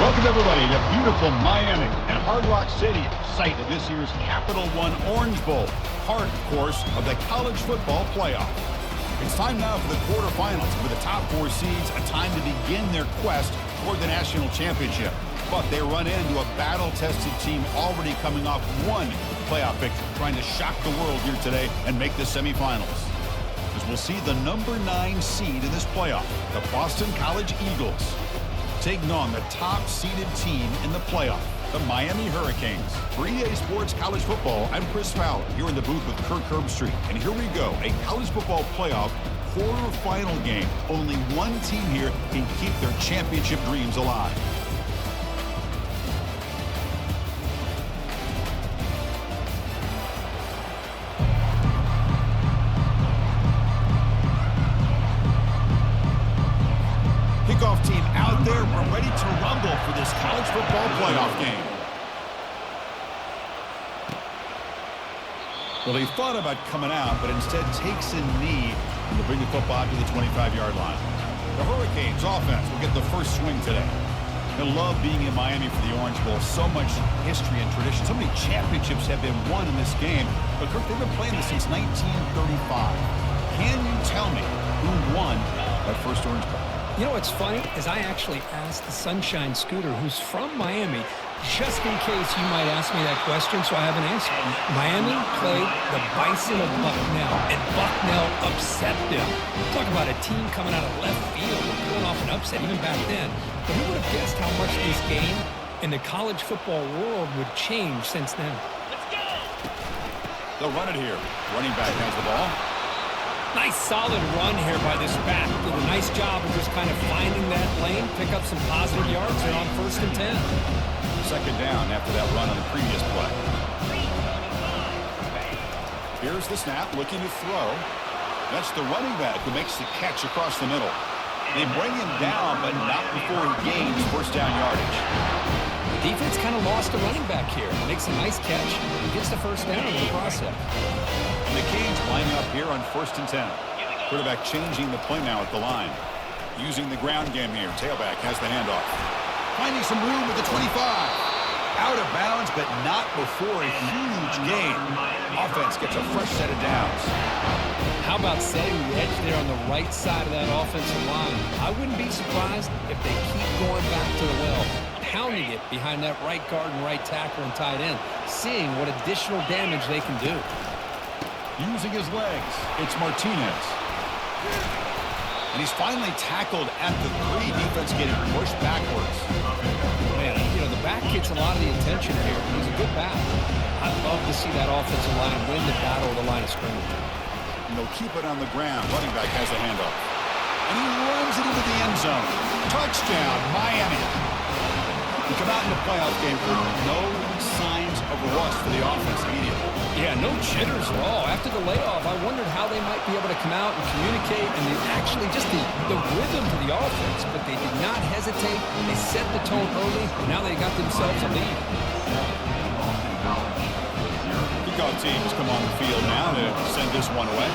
Welcome, everybody, to beautiful Miami and Hard Rock Stadium, site of this year's Capital One Orange Bowl, part, of course, of the college football playoff. It's time now for the quarterfinals, with the top four seeds a time to begin their quest toward the national championship. But they run into a battle-tested team already coming off one playoff victory, trying to shock the world here today and make the semifinals. As we'll see the number 9 seed in this playoff, the Boston College Eagles, taking on the top-seeded team in the playoff, the Miami Hurricanes. For EA Sports College Football, I'm Chris Fowler, here in the booth with Kirk Herbstreit. And here we go, a college football playoff quarterfinal game. Only one team here can keep their championship dreams alive. Kickoff team out there. We're ready to rumble for this college football playoff game. Well, he thought about coming out, but instead takes a knee to bring the football to the 25-yard line. The Hurricanes offense will get the first swing today. I love being in Miami for the Orange Bowl. So much history and tradition. So many championships have been won in this game. But Kirk, they've been playing this since 1935. Can you tell me who won that first Orange Bowl? You know what's funny is I actually asked the Sunshine Scooter, who's from Miami, just in case you might ask me that question, so I have an answer. Miami played the Bison of Bucknell, and Bucknell upset them. Talk about a team coming out of left field and pulling off an upset even back then. But who would have guessed how much this game in the college football world would change since then? Let's go! They'll run it here. Running back has the ball. Nice solid run here by this back. Did a nice job of just kind of finding that lane, pick up some positive yards there on 1st and 10. Second down after that run on the previous play. Here's the snap, looking to throw. That's the running back who makes the catch across the middle. They bring him down, but not before he gains first down yardage. The defense kind of lost a running back here. Makes a nice catch and gets the first down in the process. And the Canes lining up here on 1st and 10. Quarterback changing the play now at the line. Using the ground game here. Tailback has the handoff. Finding some room at the 25. Out of bounds, but not before a huge gain. Offense gets a fresh set of downs. How about setting the edge there on the right side of that offensive line? I wouldn't be surprised if they keep going back to the well, pounding it behind that right guard and right tackle and tight end, seeing what additional damage they can do. Using his legs, it's Martinez. And he's finally tackled at the 3. Defense getting pushed backwards. Man, you know, the back gets a lot of the attention here. He's a good back. I'd love to see that offensive line win the battle of the line of scrimmage. And they'll keep it on the ground. Running back has the handoff. And he runs it into the end zone. Touchdown, Miami. We come out in the playoff game for no signs of rust for the offense immediately. Yeah, no jitters at all. After the layoff, I wondered how they might be able to come out and communicate and actually just the rhythm to the offense. But they did not hesitate. They set the tone early. Now they got themselves a lead. Kickoff teams come on the field now to send this one away.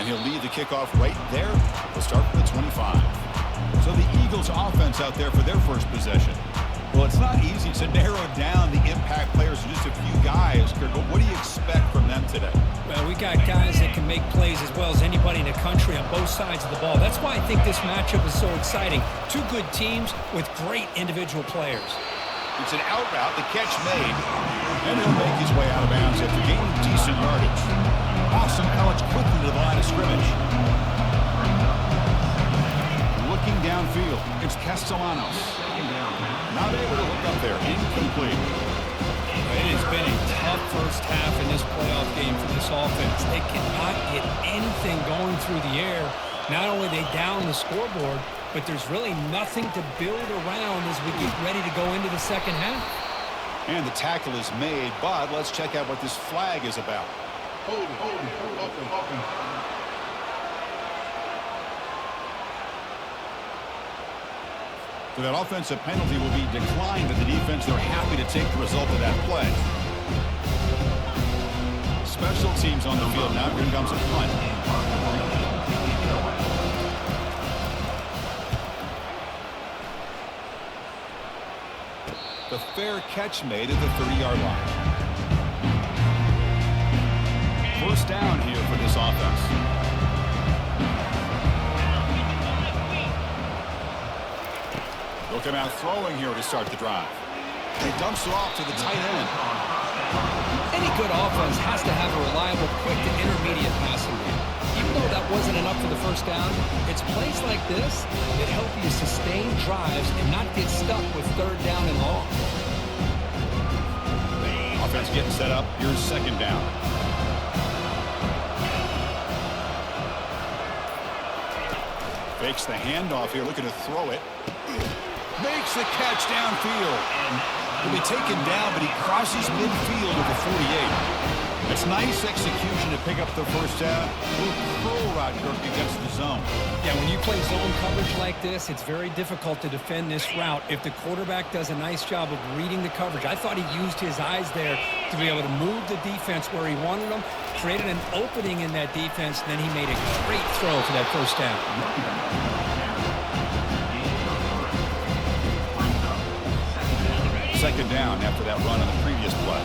And he'll lead the kickoff right there. We'll start from the 25. So the Eagles offense out there for their first possession. Well, it's not easy to narrow down the impact players to just a few guys, Kirk, but what do you expect from them today? Well, we got guys that can make plays as well as anybody in the country on both sides of the ball. That's why I think this matchup is so exciting. Two good teams with great individual players. It's an out route, the catch made, and he'll make his way out of bounds after gaining decent yardage. Boston College quickly to the line of scrimmage. Looking downfield, it's Castellanos. Not able to hook up there, incomplete. It has been a tough first half in this playoff game for this offense. They cannot get anything going through the air. Not only are they down the scoreboard, but there's really nothing to build around as we get ready to go into the second half. And the tackle is made, but let's check out what this flag is about. Hold. So that offensive penalty will be declined to the defense. They're happy to take the result of that play. Special teams on the field now. Here comes a punt. The fair catch made at the 30-yard line. First down here for this offense. They'll come out throwing here to start the drive. He dumps it off to the tight end. Any good offense has to have a reliable, quick to intermediate passing game. Even though that wasn't enough for the first down, it's plays like this that help you sustain drives and not get stuck with third down and long. Offense getting set up. Here's second down. Fakes the handoff here, looking to throw it. Makes the catch downfield. He'll be taken down, but he crosses midfield at the 48. It's nice execution to pick up the first down. A little curl route, Kirk, against the zone. Yeah, when you play zone coverage like this, it's very difficult to defend this route if the quarterback does a nice job of reading the coverage. I thought he used his eyes there to be able to move the defense where he wanted them, created an opening in that defense, and then he made a great throw for that first down. Second down after that run on the previous play.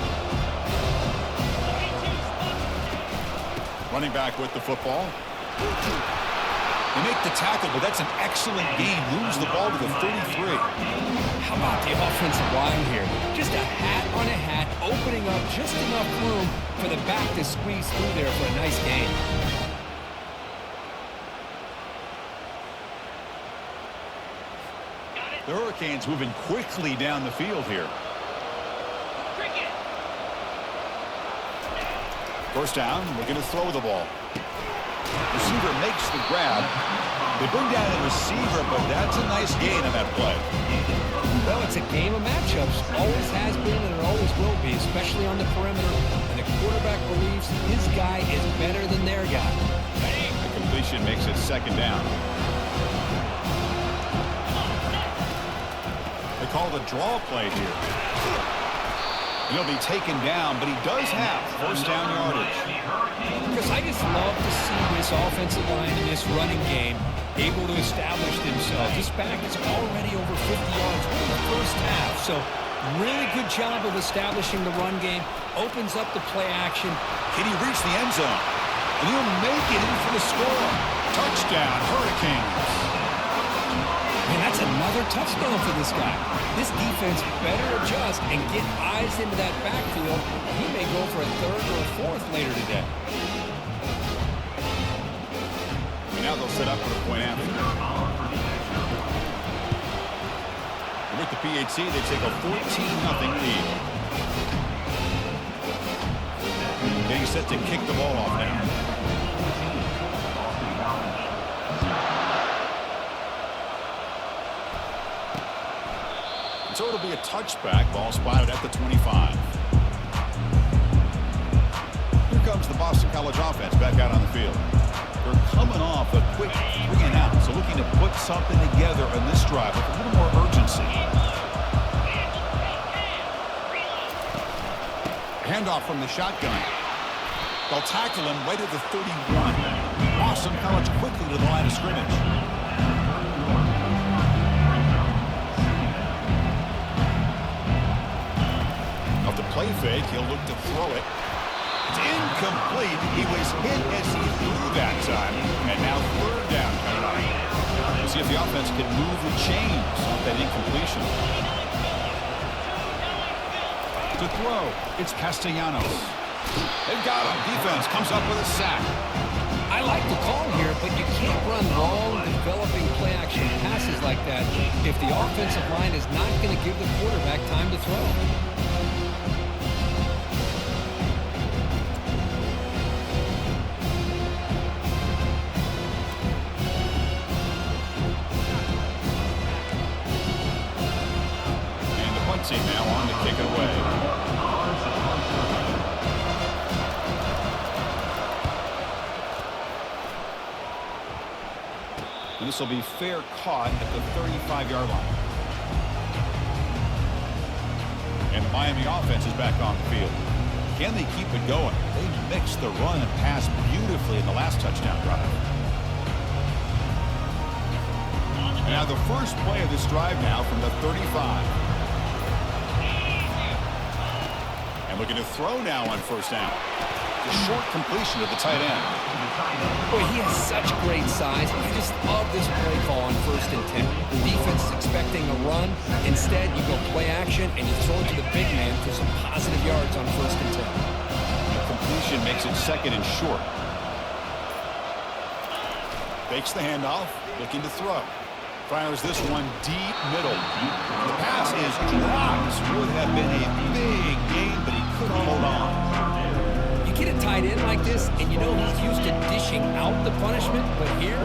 Running back with the football. They make the tackle, but that's an excellent gain. Moves the ball to the 33. How about the offensive line here? Just a hat on a hat, opening up just enough room for the back to squeeze through there for a nice gain. The Hurricanes moving quickly down the field here. First down, looking to throw the ball. Receiver makes the grab. They bring down the receiver, but that's a nice gain on that play. Well, it's a game of matchups. Always has been and it always will be, especially on the perimeter. And the quarterback believes his guy is better than their guy. The completion makes it second down. They call the draw play here. And he'll be taken down, but he does have first down yardage. Chris, I just love to see this offensive line in this running game able to establish themselves. This back is already over 50 yards in the first half. So really good job of establishing the run game. Opens up the play action. Can he reach the end zone? And he'll make it in for the score. Touchdown, Hurricanes. And that's another touchdown for this guy. This defense better adjust and get eyes into that backfield. He may go for a third or a fourth later today. And now they'll set up for the point after. And with the PHC, they take a 14-0 lead. Getting set to kick the ball off now. So it'll be a touchback. Ball spotted at the 25. Here comes the Boston College offense back out on the field. They're coming off a quick 3-and-out, so looking to put something together on this drive with a little more urgency. Handoff from the shotgun. They'll tackle him right at the 31. Boston College quickly to the line of scrimmage. Off the play fake, he'll look to throw it. It's incomplete. He was hit as he threw that time. And now third down coming up. We'll see if the offense can move the chains off that incompletion. To throw, it's Castellanos. They've got him. Defense comes up with a sack. I like the call here, but you can't run long, developing play-action passes like that if the offensive line is not going to give the quarterback time to throw. Team now on to kick it away. And this will be fair caught at the 35-yard line. And the Miami offense is back on the field. Can they keep it going? They mixed the run and pass beautifully in the last touchdown drive. And now the first play of this drive now from the 35. And looking to throw now on first down. The short completion of the tight end. Boy, he has such great size. I just love this play call on 1st and 10. The defense is expecting a run. Instead, you go play action, and you throw it to the big man for some positive yards on 1st and 10. The completion makes it 2nd and short. Fakes the handoff, looking to throw. Fires this one deep middle. The pass is dropped. Would have been a big gain, but he couldn't hold on. You get a tight end like this, and you know he's used to dishing out the punishment, but here,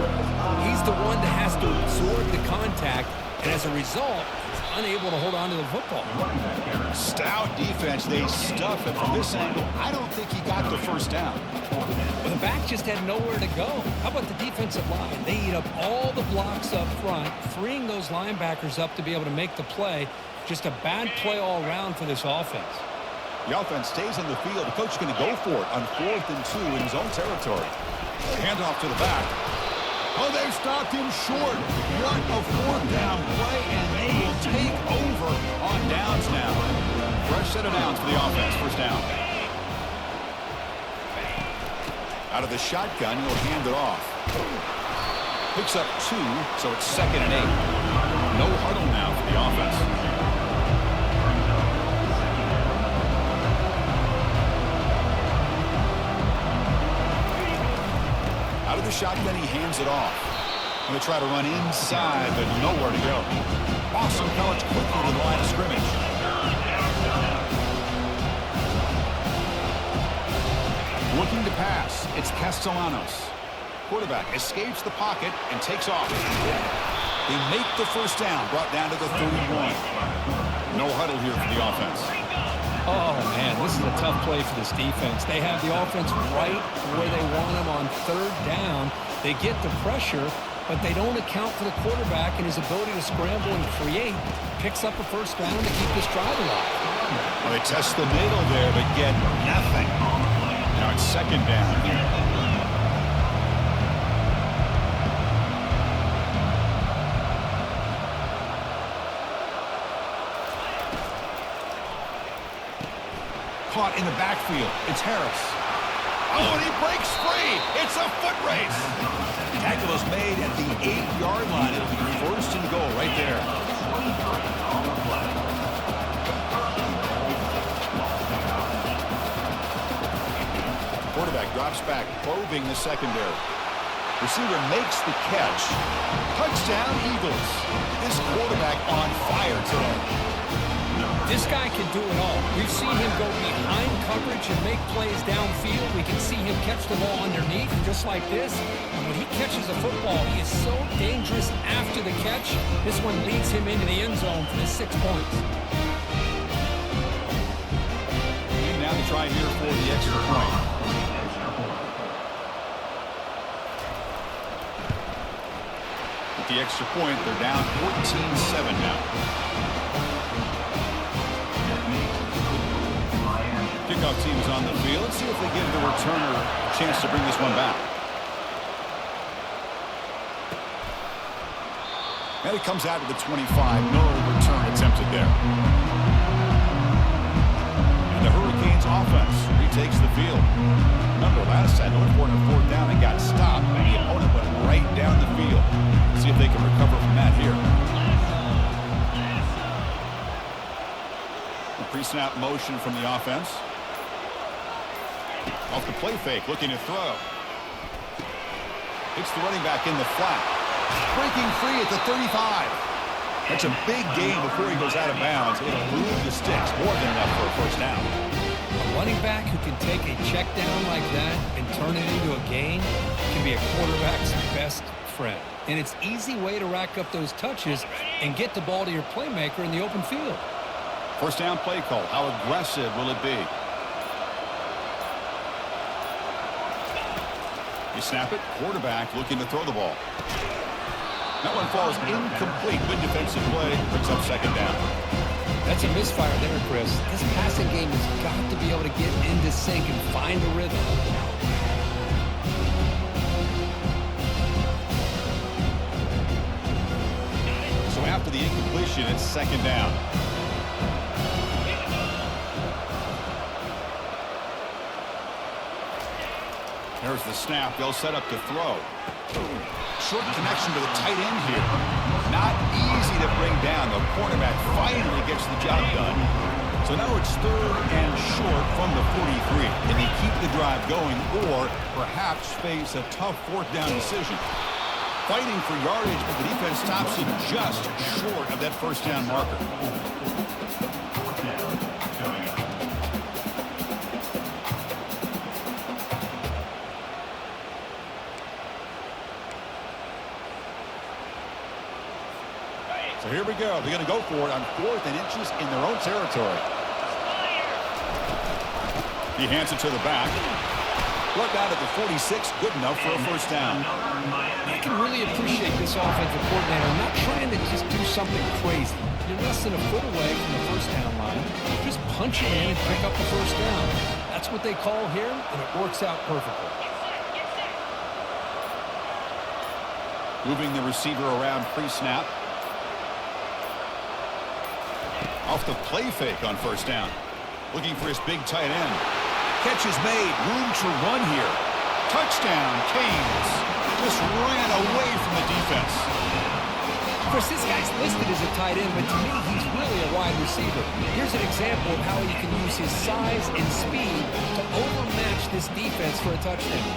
he's the one that has to absorb the contact, and as a result, he's unable to hold on to the football. Stout defense. They stuff it from this angle. I don't think he got the first down. Well, the back just had nowhere to go. How about the defensive line? They eat up all the blocks up front, freeing those linebackers up to be able to make the play. Just a bad play all around for this offense. The offense stays on the field. The coach is going to go for it on 4th and 2 in his own territory. Handoff to the back. Oh, they've stopped him short. What a 4th down play, and they will take over on downs now. Fresh set of downs for the offense. First down. Out of the shotgun, he'll hand it off. Picks up 2, so it's 2nd and 8. No huddle now for the offense. Out of the shotgun, he hands it off. Going to try to run inside, but nowhere to go. Awesome College quickly to the line of scrimmage. Looking to pass. It's Castellanos. Quarterback escapes the pocket and takes off. They make the first down, brought down to the 31. No huddle here for the offense. Oh, man, this is a tough play for this defense. They have the offense right where they want them on 3rd down. They get the pressure, but they don't account for the quarterback and his ability to scramble and create. Picks up a first down to keep this drive alive. Well, they test the middle there, but get nothing. Now it's 2nd down here. Caught in the backfield. It's Harris. Oh, and he breaks free. It's a foot race. Tackle is made at the 8-yard line. It'll be 1st and goal right there. Quarterback drops back, probing the secondary. Receiver makes the catch. Touchdown, Eagles. This quarterback on fire today. This guy can do it all. We've seen him go behind coverage and make plays downfield. We can see him catch the ball underneath, just like this. And when he catches a football, he is so dangerous after the catch. This one leads him into the end zone for the 6 points. And now to try here for the extra point. With the extra point, they're down 14-7 now. Kickoff team is on the field. Let's see if they give the returner a chance to bring this one back. And it comes out to the 25. No return attempted there. And the Hurricanes offense retakes the field. Remember, last time they went for it on 4th down and got stopped, and the opponent went right down the field. See if they can recover from that here. The pre-snap motion from the offense. Off the play fake, looking to throw. Hits the running back in the flat. Breaking free at the 35. That's a big gain before he goes out of bounds. It'll move the sticks. More than enough for a first down. A running back who can take a check down like that and turn it into a gain can be a quarterback's best friend. And it's an easy way to rack up those touches and get the ball to your playmaker in the open field. First down play call. How aggressive will it be? You snap it. Quarterback looking to throw the ball. That one falls incomplete. Good defensive play. Brings up 2nd down. That's a misfire there, Chris. This passing game has got to be able to get into sync and find a rhythm. So after the incompletion, it's 2nd down. There's the snap. They'll set up to throw. Short connection to the tight end here. Not easy to bring down. The cornerback finally gets the job done. So now it's 3rd and short from the 43. Can they keep the drive going or perhaps face a tough 4th down decision? Fighting for yardage, but the defense stops him just short of that 1st down marker. So here we go. They're going to go for it on 4th and inches in their own territory. He hands it to the back. Brought down at the 46, good enough for a 1st down. I can really appreciate this offensive coordinator not trying to just do something crazy. You're less than a foot away from the 1st down line. Just punch it in and pick up the 1st down. That's what they call here, and it works out perfectly. Moving the receiver around pre-snap. Off the play fake on 1st down. Looking for his big tight end. Catch is made. Room to run here. Touchdown, Canes. Just ran away from the defense. Of course, this guy's listed as a tight end, but to me, he's really a wide receiver. Here's an example of how he can use his size and speed to overmatch this defense for a touchdown.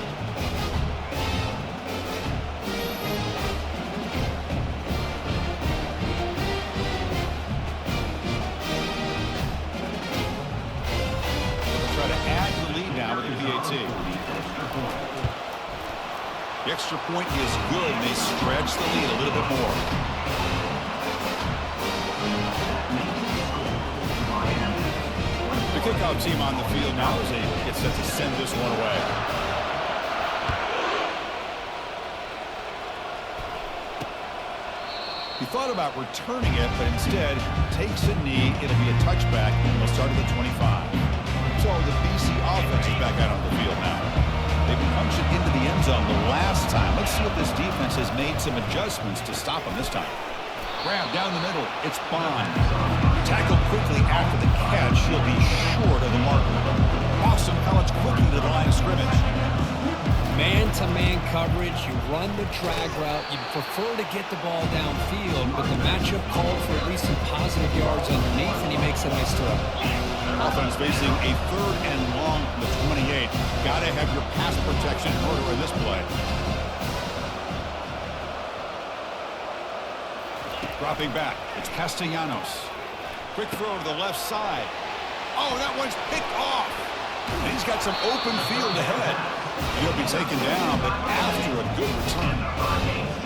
The extra point is good, and they stretch the lead a little bit more. The kickoff team on the field now as they get set to send this one away. He thought about returning it, but instead takes a knee. It'll be a touchback, and they'll start at the 25. So the BC offense is back out on the field now. They punched it into the end zone the last time. Let's see if this defense has made some adjustments to stop them this time. Grab down the middle. It's Bond. Tackled quickly after the catch. He'll be short of the marker. Awesome college quickly to the line of scrimmage. Man-to-man coverage. You run the drag route. You prefer to get the ball downfield, but the matchup called for at least some positive yards underneath, and he makes a nice throw. Offense facing a 3rd and long from the 28. Got to have your pass protection in order in this play. Dropping back. It's Castellanos. Quick throw to the left side. Oh, that one's picked off. And he's got some open field ahead. He'll be taken down, but after a good return.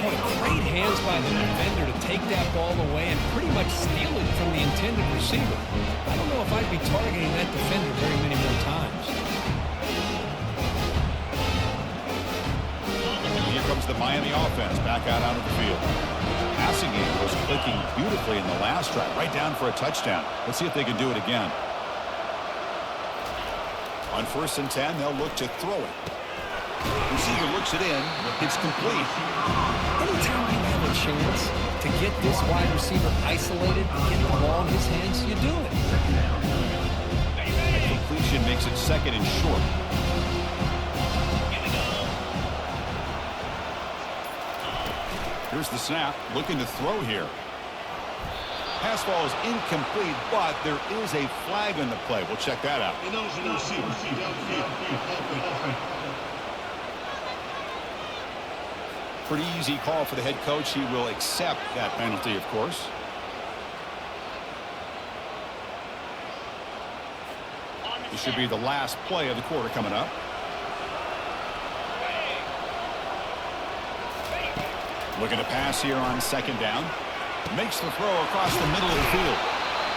Boy, great hands by the defender to take that ball away and pretty much steal it from the intended receiver. I don't know if I'd be targeting that defender very many more times. Here comes the Miami offense back out onto the field. Passing game was clicking beautifully in the last drive, right down for a touchdown. Let's see if they can do it again. On 1st and 10, they'll look to throw it. Receiver looks it in. It's complete. Anytime you have a chance to get this wide receiver isolated and get the ball in his hands, you do it. The completion makes it 2nd and short. Here's the snap. Looking to throw here. Pass ball is incomplete, but there is a flag on the play. We'll check that out. Pretty easy call for the head coach. He will accept that penalty, of course. This should be the last play of the quarter coming up. Looking to pass here on 2nd down. Makes the throw across the middle of the field.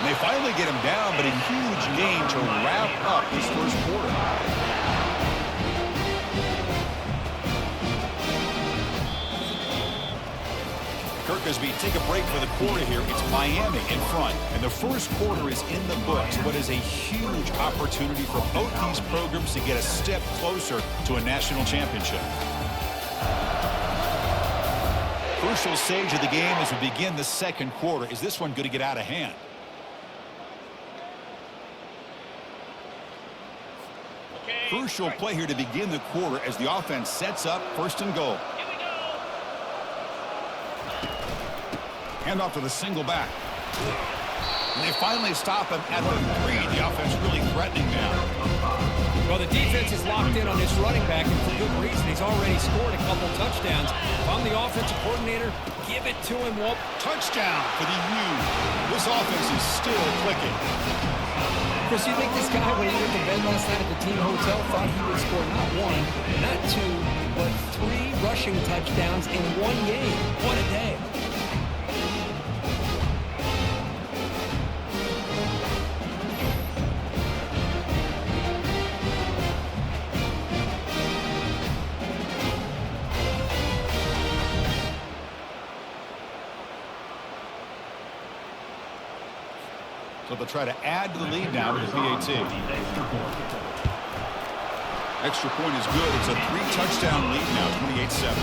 And they finally get him down, but a huge gain to wrap up this 1st quarter. Kirkesby take a break for the quarter here. It's Miami in front, and the 1st quarter is in the books. What is a huge opportunity for both these programs to get a step closer to a national championship. Crucial stage of the game as we begin the 2nd quarter. Is this one going to get out of hand? Crucial play here to begin the quarter as the offense sets up 1st and goal. Hand off to the single back. And they finally stop him at the 3. The offense really threatening now. Well, the defense is locked in on this running back, and for good reason. He's already scored a couple touchdowns. If I'm the offensive coordinator, give it to him. Well, touchdown for the U. This offense is still clicking. Chris, you think this guy, when he went to bed last night at the team hotel, thought he would score not 1, not 2, but 3 rushing touchdowns in 1 game? What a day. So they'll try to add to the lead now with the PAT. Extra point is good. It's a 3-touchdown lead now, 28-7.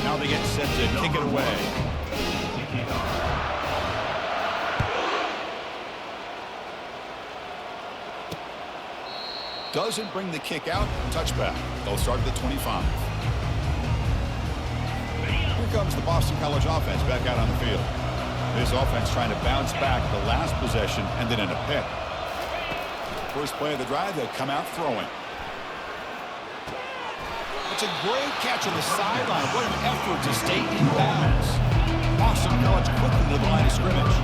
Now they get set to kick it away. Doesn't bring the kick out. Touchback. They'll start at the 25. Here comes the Boston College offense back out on the field. This offense trying to bounce back the last possession and then in a pick. First play of the drive, they'll come out throwing. It's a great catch on the sideline. What an effort to stay in bounds. Boston College quickly to the line of scrimmage.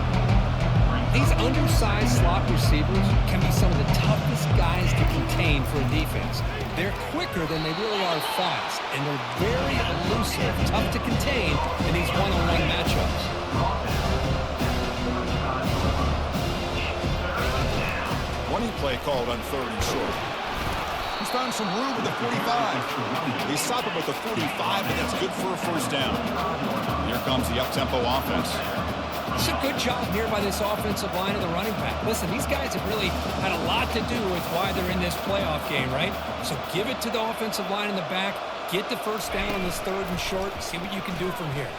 These undersized slot receivers can be some of the toughest guys to contain for a defense. They're quicker than they really are fast, and they're very elusive, tough to contain in these one-on-one matchups. Running play called on 3rd and short. He's found some room at the 45. They stop him at the 45, and that's good for a 1st down. Here comes the up-tempo offense. It's a good job here by this offensive line of the running back. Listen, these guys have really had a lot to do with why they're in this playoff game, right? So give it to the offensive line in the back. Get the 1st down on this 3rd and short. See what you can do from here.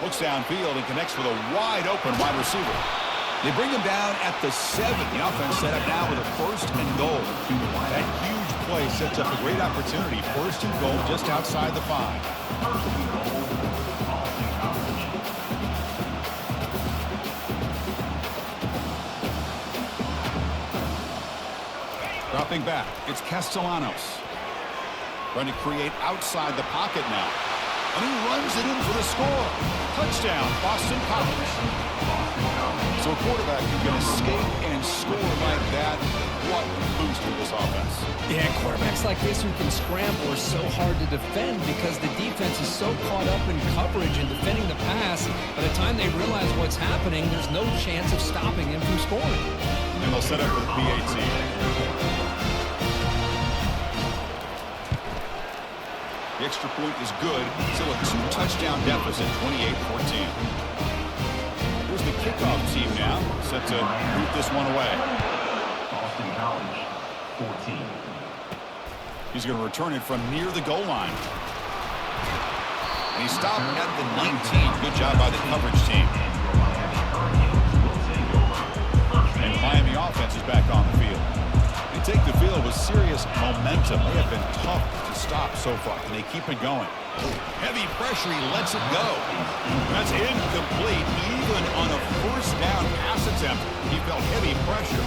Looks downfield and connects with a wide-open wide receiver. They bring him down at the 7. The offense set up now with a 1st and goal. That huge play sets up a great opportunity. 1st and goal just outside the 5. Dropping back, it's Castellanos. Trying to create outside the pocket now. And he runs it in for the score. Touchdown, Boston College. So a quarterback who can escape and score like that, what a boost for this offense. Yeah, quarterbacks like this who can scramble are so hard to defend because the defense is so caught up in coverage and defending the pass. By the time they realize what's happening, there's no chance of stopping him from scoring. And they'll set up for the PAT. The extra point is good. Still a 2-touchdown deficit, 28-14. Here's the kickoff team now, set to root this one away. Boston College, 14. He's going to return it from near the goal line. And he stopped at the 19. Good job by the coverage team. And the Miami offense is back on the field. They take the field with serious momentum. They have been tough to stop so far. Can they keep it going? Heavy pressure, he lets it go. That's incomplete. Even on a 1st down pass attempt, he felt heavy pressure.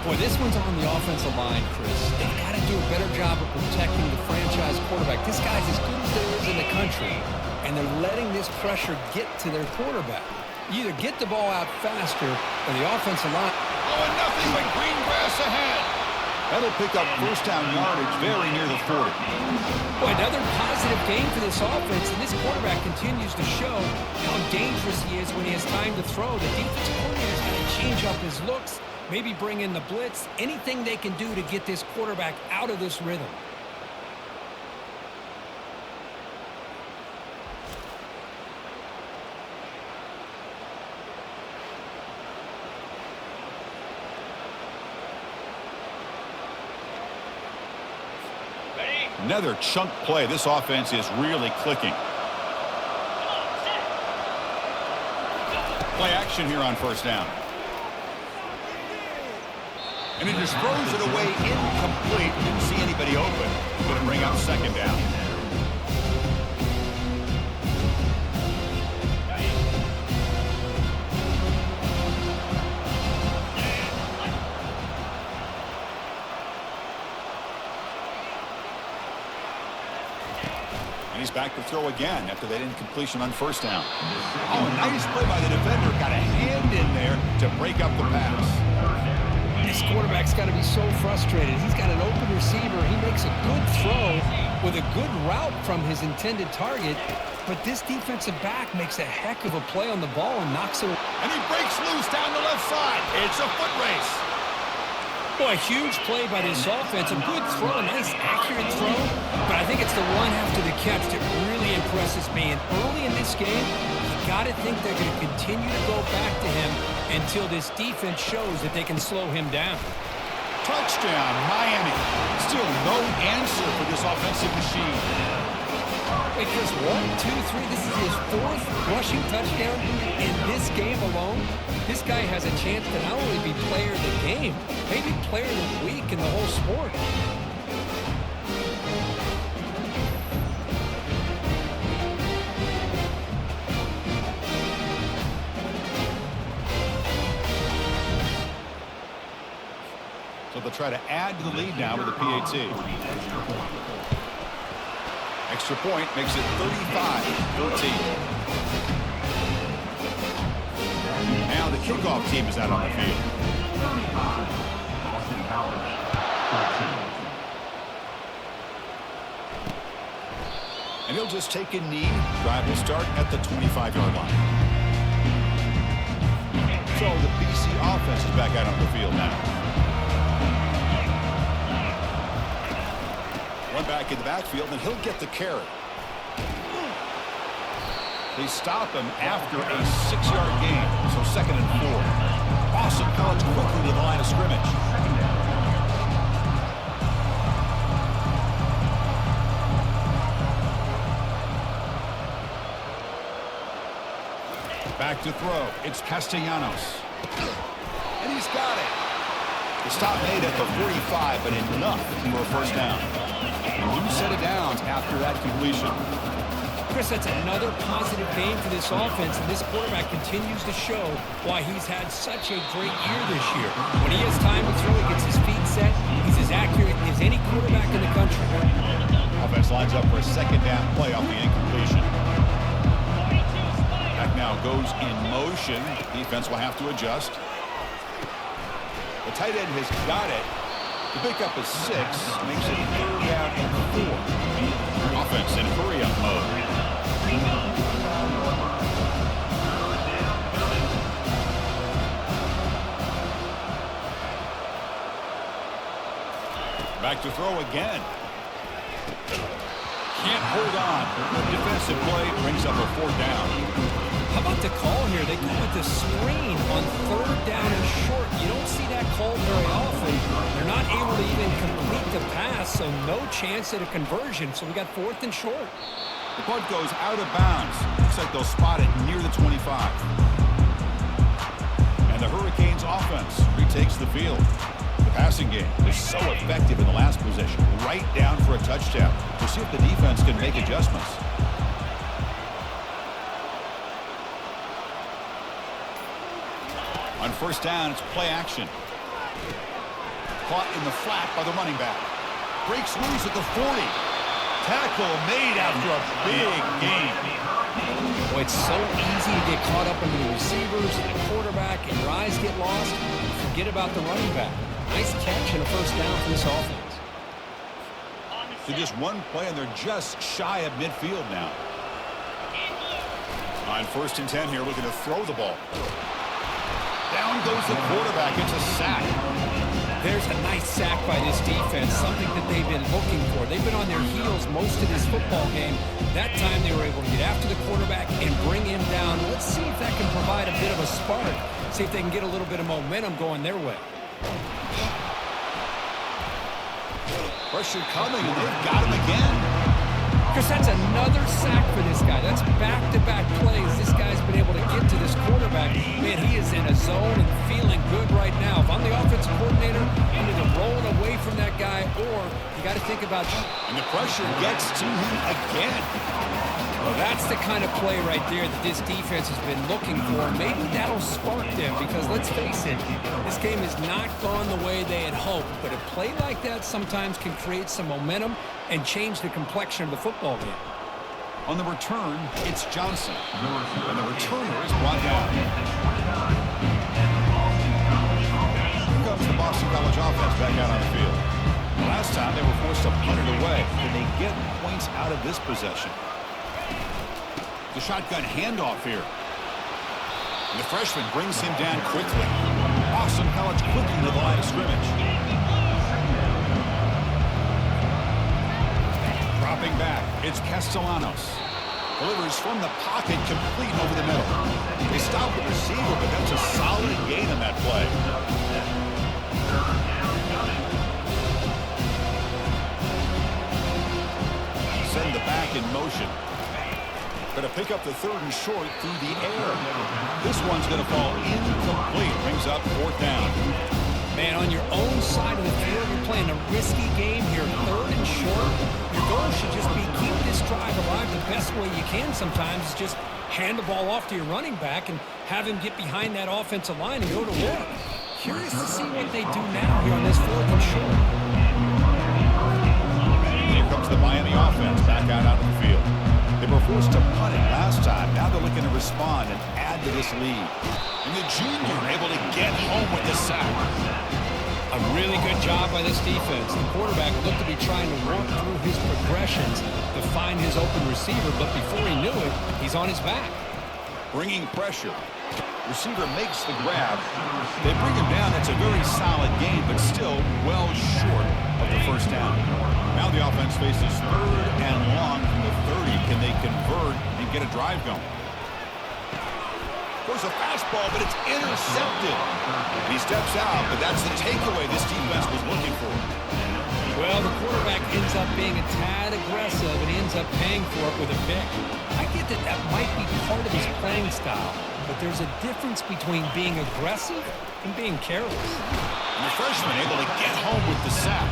Boy, this one's on the offensive line, Chris. They've got to do a better job of protecting the franchise quarterback. This guy's as good as there is in the country, and they're letting this pressure get to their quarterback. You either get the ball out faster, or the offensive line... Oh, and nothing but green grass ahead. That'll pick up 1st down yardage very near the 40. Boy, another positive game for this offense, and this quarterback continues to show how dangerous he is when he has time to throw. The defensive coordinator's got to change up his looks, maybe bring in the blitz, anything they can do to get this quarterback out of this rhythm. Another chunk play. This offense is really clicking. action here on first down. And he just throws it away incomplete. Didn't see anybody open. Going to bring up second down. And he's back to throw again after that incompletion on first down. Oh, nice play by the defender. Got a hand in there to break up the pass. This quarterback's got to be so frustrated. He's got an open receiver. He makes a good throw with a good route from his intended target. But this defensive back makes a heck of a play on the ball and knocks it away. And he breaks loose down the left side. It's a foot race. Boy, a huge play by this offense. A good throw, a nice accurate throw. But I think it's the one after the catch that really impresses me. And early in this game, you got to think they're going to continue to go back to him until this defense shows that they can slow him down. Touchdown, Miami. Still no answer for this offensive machine. Wait, Chris, 1, 2, 3. This is his 4th rushing touchdown in this game alone. This guy has a chance to not only be player of the game, maybe player of the week in the whole sport. So they'll try to add to the lead now with a PAT. Extra point makes it 35-13. Now the kickoff team is out on the field. And he'll just take a knee. Drive will start at the 25-yard line. So the BC offense is back out on the field now. One back in the backfield, and he'll get the carry. They stop him after a 6-yard gain, so 2nd and 4. Boston College quickly to the line of scrimmage. Back to throw. It's Castellanos. And he's got it. The stop made at the 45, but enough for a first down. A new set of downs after that completion. Chris, that's another positive game for this offense, and this quarterback continues to show why he's had such a great year this year. When he has time to throw, he gets his feet set. He's as accurate as any quarterback in the country. Offense lines up for a second down play off the incompletion. Back now goes in motion. Defense will have to adjust. The tight end has got it. The pickup is 6, makes it 3rd down and 4. Offense in hurry-up mode. Back to throw again. Can't hold on. Defensive play brings up a 4th down. How about the call here? They go with the screen on 3rd down and short. You don't see that called very often. They're not able to even complete the pass, so no chance at a conversion. So we got 4th and short. The punt goes out of bounds. Looks like they'll spot it near the 25. And the Hurricanes offense retakes the field. The passing game is so effective in the last possession. Right down for a touchdown. We'll see if the defense can make adjustments. On first down, it's play action. Caught in the flat by the running back. Breaks loose at the 40. Tackle made after a big gain. Boy, it's so easy to get caught up in the receivers and the quarterback, and your eyes get lost. Forget about the running back. Nice catch and a first down for this offense. To just one play, and they're just shy of midfield now. On 1st and 10 here, looking to throw the ball. Down goes the quarterback. It's a sack. There's a nice sack by this defense, something that they've been looking for. They've been on their heels most of this football game. That time they were able to get after the quarterback and bring him down. Let's see if that can provide a bit of a spark. See if they can get a little bit of momentum going their way. Pressure coming, and they've got him again. Because that's another sack for this guy. That's back-to-back plays. This guy's been able to get to this quarterback. Man, he is in a zone and feeling good right now. If I'm the offensive coordinator, I'm either rolling away from that guy or you got to think about... And the pressure gets to him again. Well, that's the kind of play right there that this defense has been looking for. Maybe that'll spark them because, let's face it, this game has not gone the way they had hoped. But a play like that sometimes can create some momentum and change the complexion of the football game. On the return, it's Johnson. And the returner is brought down. Here comes the Boston College offense back out on the field. Last time they were forced to punt it away. Can they get points out of this possession? The shotgun handoff here. And the freshman brings him down quickly. Boston College quickly to the line of scrimmage. Dropping back, it's Castellanos. Delivers from the pocket, complete over the middle. They stop the receiver, but that's a solid gain on that play. Send the back in motion. Going to pick up the third and short through the air. This one's going to fall incomplete. Brings up fourth down. Man, on your own side of the field, you're playing a risky game here. Third and short. Your goal should just be keep this drive alive the best way you can sometimes. Is just hand the ball off to your running back and have him get behind that offensive line and go to work. Curious to see what they do now here on this fourth and short. Here comes the Miami offense back out onto the field. They were forced to punt it last time. Now they're looking to respond and add to this lead. And the junior able to get home with the sack. A really good job by this defense. The quarterback looked to be trying to work through his progressions to find his open receiver, but before he knew it, he's on his back. Bringing pressure. Receiver makes the grab. They bring him down. That's a very solid gain, but still well short of the first down. Now the offense faces third and long from the 30. Can they convert and get a drive going? There's a fastball, but it's intercepted. And he steps out, but that's the takeaway this defense was looking for. Well, the quarterback ends up being a tad aggressive, and he ends up paying for it with a pick. I get that that might be part of his playing style, but there's a difference between being aggressive and being careless. And the freshman able to get home with the sack.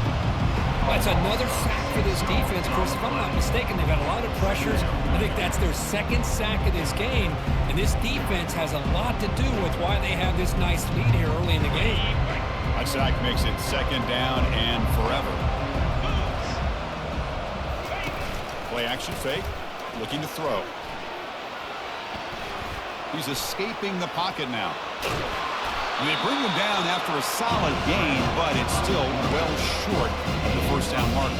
That's another sack for this defense, Chris. If I'm not mistaken, they've had a lot of pressures. I think that's their second sack of this game, and this defense has a lot to do with why they have this nice lead here early in the game. That sack makes it second down and forever. Play action fake, looking to throw. He's escaping the pocket now. And they bring him down after a solid gain, but it's still well short of the first down marker.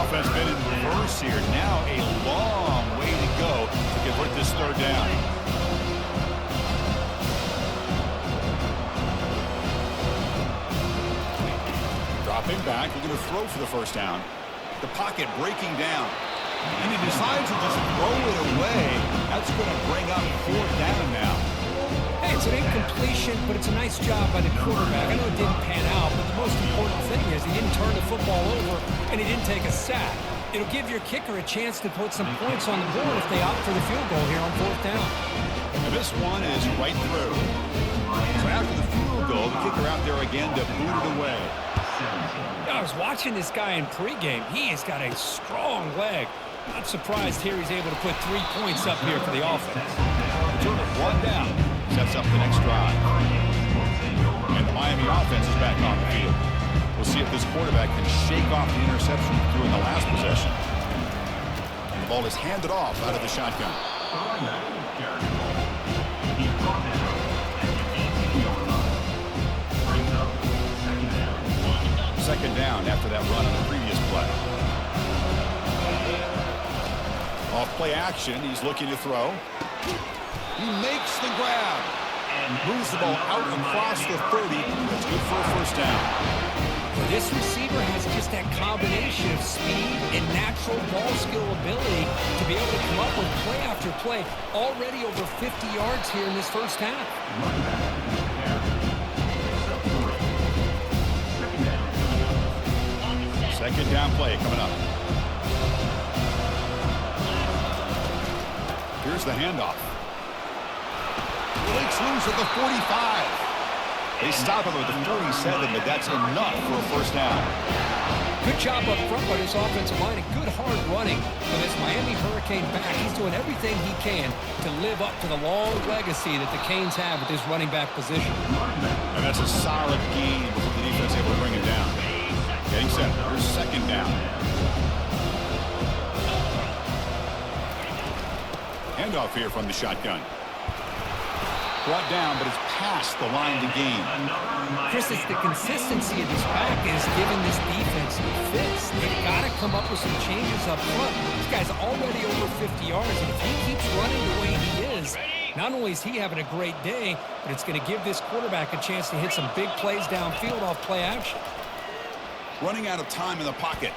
Offense been in reverse here. Now a long way to go to convert this third down. Dropping back, looking to throw for the first down. The pocket breaking down. And he decides to just throw it away. That's going to bring up fourth down now. Hey, it's an incompletion, but it's a nice job by the quarterback. I know it didn't pan out, but the most important thing is he didn't turn the football over and he didn't take a sack. It'll give your kicker a chance to put some points on the board if they opt for the field goal here on fourth down. And this one is right through. So after the field goal, the kicker out there again to boot it away. I was watching this guy in pregame. He has got a strong leg. Not surprised here he's able to put 3 points up here for the offense. Return of one down. Sets up the next drive. And the Miami offense is back on the field. We'll see if this quarterback can shake off the interception through in the last possession. The ball is handed off out of the shotgun. Second down after that run on the previous play. Off play action, he's looking to throw. He makes the grab and moves the ball out across the 30. That's good for a first down. Well, this receiver has just that combination of speed and natural ball skill ability to be able to come up with play after play. Already over 50 yards here in this first half. Second down play coming up. Here's the handoff. Breaks loose at the 45. They stop him at the 47, but that's enough for a first down. Good job up front by this offensive line and good hard running. But this Miami Hurricane back, he's doing everything he can to live up to the long legacy that the Canes have at this running back position. And that's a solid gain before the defense able to bring him down. Getting set. Here's second down. Handoff here from the shotgun. Brought down, but it's past the line to gain. Chris, it's the consistency of this back is giving this defense fits. They've got to come up with some changes up front. This guy's already over 50 yards, and if he keeps running the way he is, not only is he having a great day, but it's going to give this quarterback a chance to hit some big plays downfield off play action. Running out of time in the pocket.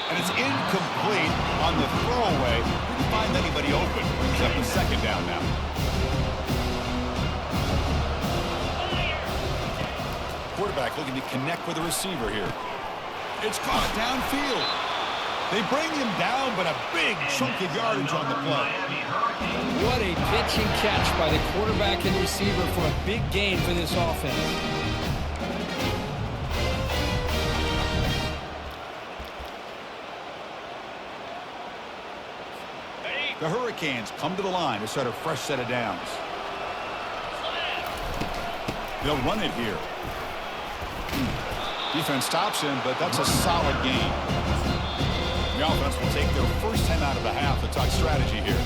And it's incomplete on the throwaway. Didn't find anybody open. Brings up the second down now. Quarterback looking to connect with the receiver here. It's caught downfield. They bring him down, but a big chunk of yardage on the play. What a pitch and catch by the quarterback and receiver for a big gain for this offense. The Hurricanes come to the line to start a fresh set of downs. They'll run it here. Defense stops him, but that's a solid gain. The offense will take their first 10 out of the half to talk strategy here.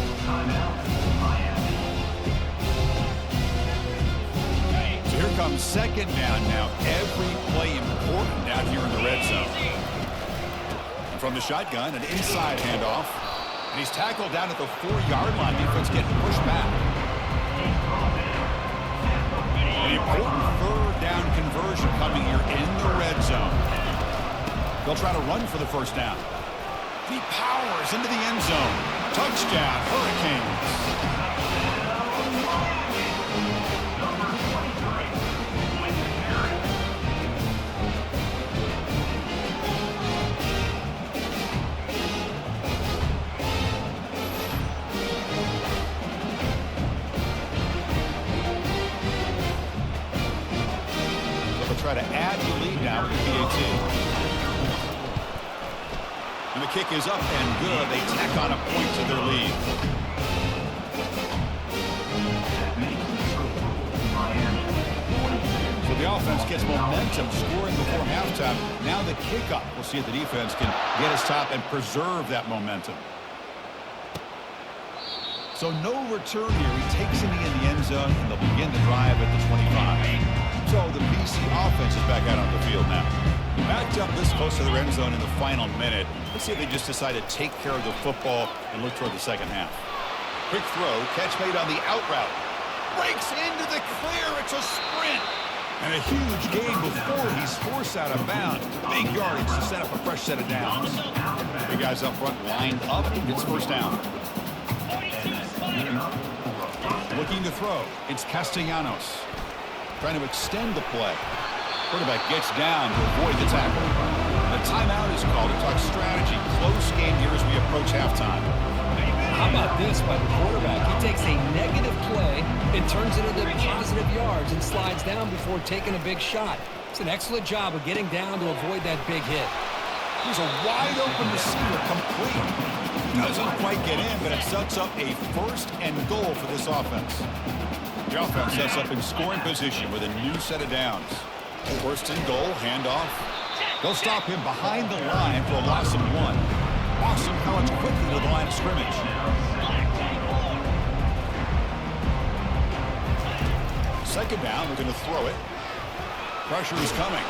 So here comes second down now. Every play important down here in the red zone. And from the shotgun, an inside handoff. And he's tackled down at the 4-yard line. Defense getting pushed back. An important third down conversion coming here in the red zone. They'll try to run for the first down. He powers into the end zone. Touchdown, Hurricanes. Try to add the lead now with the PAT. And the kick is up and good. They tack on a point to their lead. So the offense gets momentum, scoring before halftime. Now the kickoff. We'll see if the defense can get his top and preserve that momentum. So no return here. He takes it in the end zone, and they'll begin the drive at the 25. So the BC offense is back out on the field now. Backed up this close to the end zone in the final minute. Let's see if they just decide to take care of the football and look toward the second half. Quick throw, catch made on the out route. Breaks into the clear, it's a sprint. And a huge gain before he's forced out of bounds. Big yardage to set up a fresh set of downs. The guys up front lined up and gets first down. Looking to throw, it's Castellanos. Trying to extend the play. Quarterback gets down to avoid the tackle. The timeout is called to talk strategy. Close game here as we approach halftime. How about this by the quarterback? He takes a negative play and turns it into positive yards and slides down before taking a big shot. It's an excellent job of getting down to avoid that big hit. Here's a wide open receiver complete. Doesn't quite get in, but it sets up a first and goal for this offense. The offense sets up in scoring position with a new set of downs. First and goal, handoff. They'll stop him behind the line for a loss of 1. Boston College quickly to the line of scrimmage. Second down, they're going to throw it. Pressure is coming.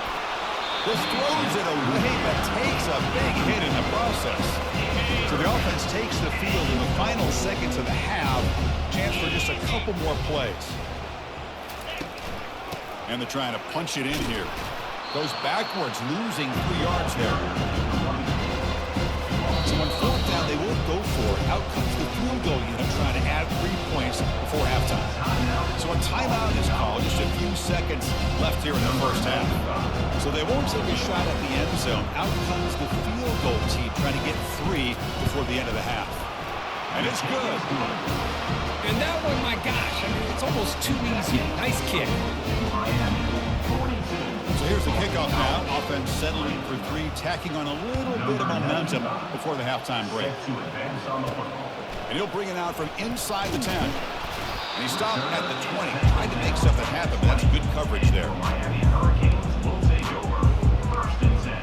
This throws it away, but takes a big hit in the process. So the offense takes the field in the final seconds of the half. Chance for just a couple more plays. And they're trying to punch it in here. Goes backwards, losing 3 yards there. So on fourth down, they won't go for it. Out comes the field goal unit trying to add 3 points before halftime. So a timeout is called. Just a few seconds left here in the first half. So they won't take a shot at the end zone. Out comes the field goal team trying to get 3 before the end of the half. And it's good. And that one, my gosh, I mean, it's almost too easy. Nice kick. So here's the kickoff now. Offense settling for three, tacking on a little bit of momentum before the halftime break. And he'll bring it out from inside the 10. And he stopped at the 20, trying to make something happen. But that's good coverage there. Miami Hurricanes will take over 1st and 10.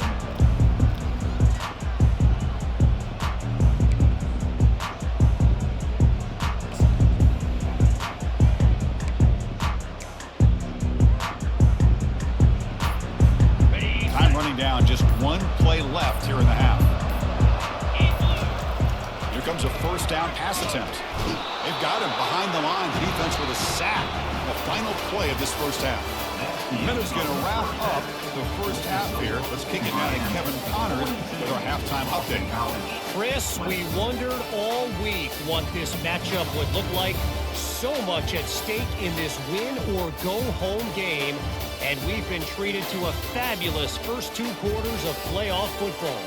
Time running down, just one play left here in the half. Here comes a first down pass attempt. They've got him behind the line. The defense with a sack. The final play of this first half. Minutes going to wrap up the first half here. Let's kick it down to Kevin Connors with our halftime update. Chris, we wondered all week what this matchup would look like. So much at stake in this win-or-go-home game, and we've been treated to a fabulous first 2 quarters of playoff football.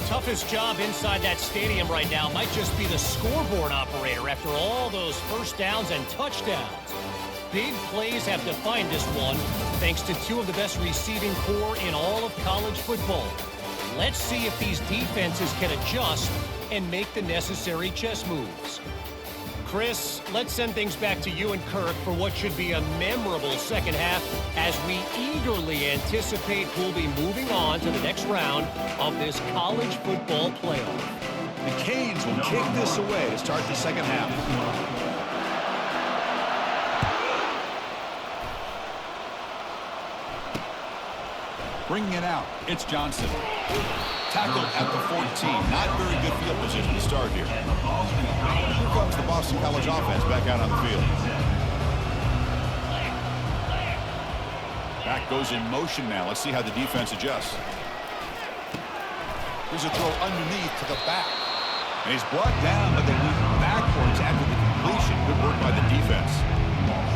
Toughest job inside that stadium right now might just be the scoreboard operator after all those first downs and touchdowns. Big plays have defined this one, thanks to 2 of the best receiving core in all of college football. Let's see if these defenses can adjust and make the necessary chess moves. Chris, let's send things back to you and Kirk for what should be a memorable second half as we eagerly anticipate who'll be moving on to the next round of this college football playoff. The Canes will kick this away to start the second half. Bringing it out, it's Johnson. Tackled at the 14. Not very good field position to start here. Here comes the Boston College offense back out on the field. Back goes in motion now. Let's see how the defense adjusts. Here's a throw underneath to the back. And he's brought down, but they move backwards after the completion. Good work by the defense.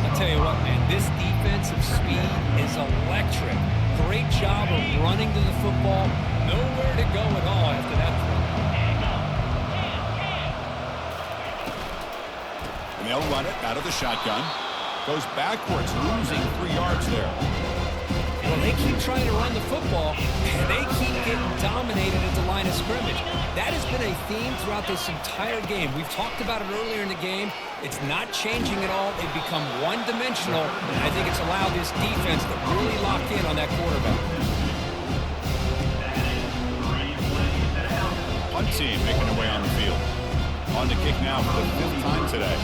I'll tell you what, man, this defensive speed is electric. Great job of running to the football. Nowhere to go at all after that throw. And they'll run it out of the shotgun. Goes backwards, losing 3 yards there. Well, they keep trying to run the football, and they keep getting dominated at the line of scrimmage. That has been a theme throughout this entire game. We've talked about it earlier in the game. It's not changing at all. They've become one-dimensional, and I think it's allowed this defense to really lock in on that quarterback. Punt team making their way on the field. On to kick now for the 5th time today.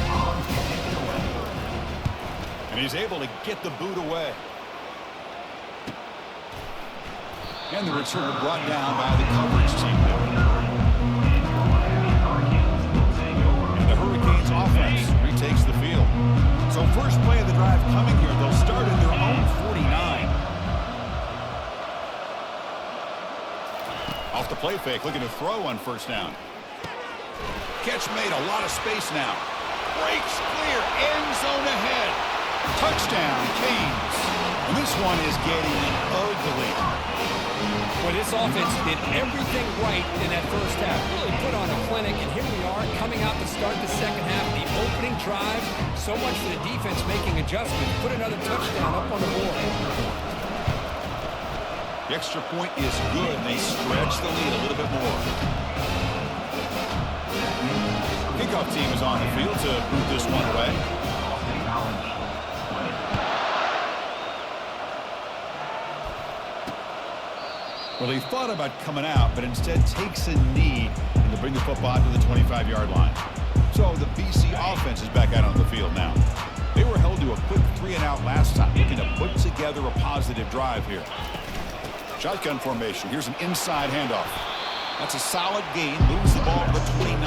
And he's able to get the boot away. And the return brought down by the coverage team there. And the Hurricanes offense retakes the field. So first play of the drive coming here. They'll start at their own 49. Off the play fake, looking to throw on first down. Catch made, a lot of space now. Breaks clear, end zone ahead. Touchdown, Canes. And this one is getting ugly. Well, this offense did everything right in that first half. Really put on a clinic, and here we are coming out to start the second half. The opening drive, so much for the defense making adjustments. Put another touchdown up on the board. The extra point is good, and they stretch the lead a little bit more. Kickoff team is on the field to move this one away. Well, he thought about coming out, but instead takes a knee and to bring the football to the 25-yard line. So the BC offense is back out on the field now. They were held to a quick 3-and-out last time, looking to put together a positive drive here. Shotgun formation. Here's an inside handoff. That's a solid gain. Moves the ball to the 29.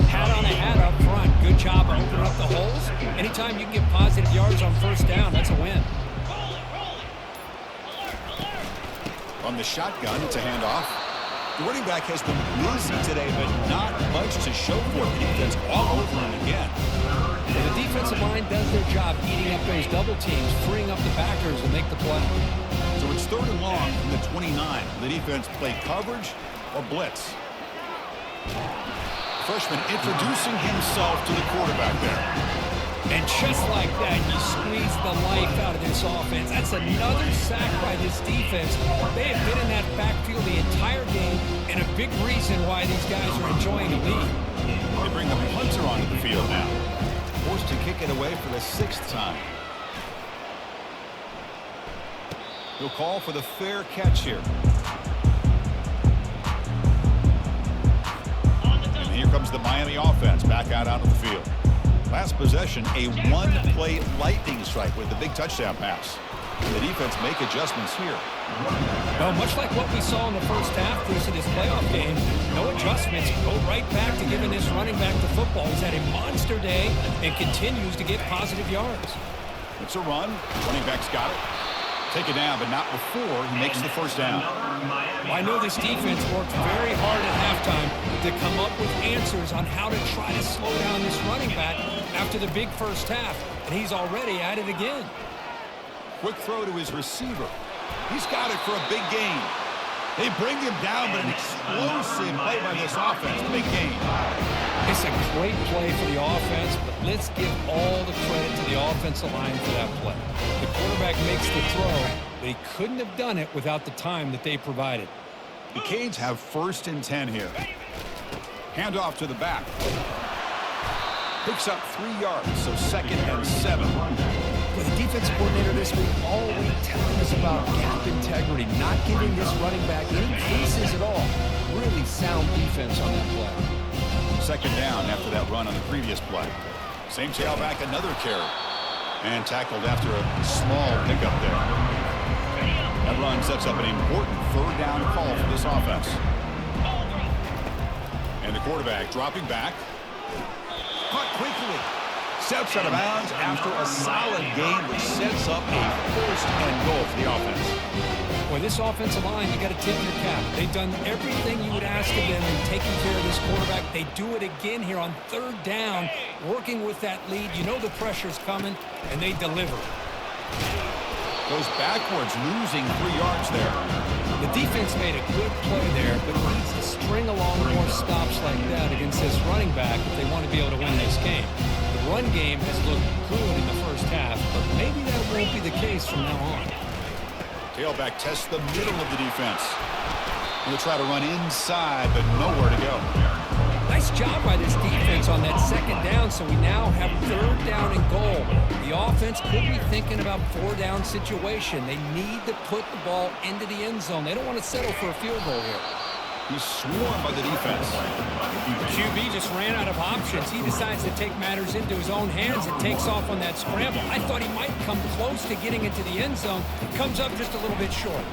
Hat on a hat up front. Good job of opening up the holes. Anytime you can get positive yards on first down, that's a win. From the shotgun, it's a handoff. The running back has been busy today, but not much to show for it. Defense all over him again. And the defensive line does their job eating up those double teams, freeing up the backers to make the play. So it's 3rd and long from the 29. The defense play coverage or blitz. Freshman introducing himself to the quarterback there. And just like that, you squeeze the life out of this offense. That's another sack by this defense. They have been in that backfield the entire game, and a big reason why these guys are enjoying the lead. They bring the punter onto the field now. Forced to kick it away for the 6th time. He'll call for the fair catch here. And here comes the Miami offense back out onto the field. Last possession, a one-play lightning strike with the big touchdown pass. The defense make adjustments here. Well, much like what we saw in the first half, Bruce, of this playoff game, no adjustments. Go right back to giving this running back the football. He's had a monster day and continues to get positive yards. It's a run. Running back's got it. Take it down, but not before he makes the first down. Well, I know this defense worked very hard at halftime to come up with answers on how to try to slow down this running back after the big first half, and he's already at it again. Quick throw to his receiver. He's got it for a big gain. They bring him down, but an explosive play by this offense. Big gain. It's a great play for the offense, but let's give all the credit to the offensive line for that play. The quarterback makes the throw, but he couldn't have done it without the time that they provided. The Canes have 1st and 10 here. Handoff to the back. Picks up 3 yards, so 2nd and 7. With the defense coordinator this week all week telling us about gap integrity, not giving this running back any cases at all. Really sound defense on that play. 2nd down after that run on the previous play. Same tailback, another carry. And tackled after a small pickup there. That run sets up an important 3rd down call for this offense. And the quarterback dropping back. Caught quickly. Steps out of bounds after a solid game, which sets up a 1st and goal for the offense. Well, this offensive line, you got to tip your cap. They've done everything you would ask of them in taking care of this quarterback. They do it again here on 3rd down, working with that lead. You know the pressure's coming, and they deliver. Goes backwards, losing 3 yards there. The defense made a good play there, but needs to string along more stops like that against this running back if they want to be able to win this game. The run game has looked good in the first half, but maybe that won't be the case from now on. Tailback tests the middle of the defense. He'll try to run inside, but nowhere to go. Nice job by this defense on that 2nd down, so we now have 3rd down and goal. The offense could be thinking about 4-down situation. They need to put the ball into the end zone. They don't want to settle for a field goal here. He's swarmed by the defense. The QB just ran out of options. He decides to take matters into his own hands and takes off on that scramble. I thought he might come close to getting into the end zone. Comes up just a little bit short.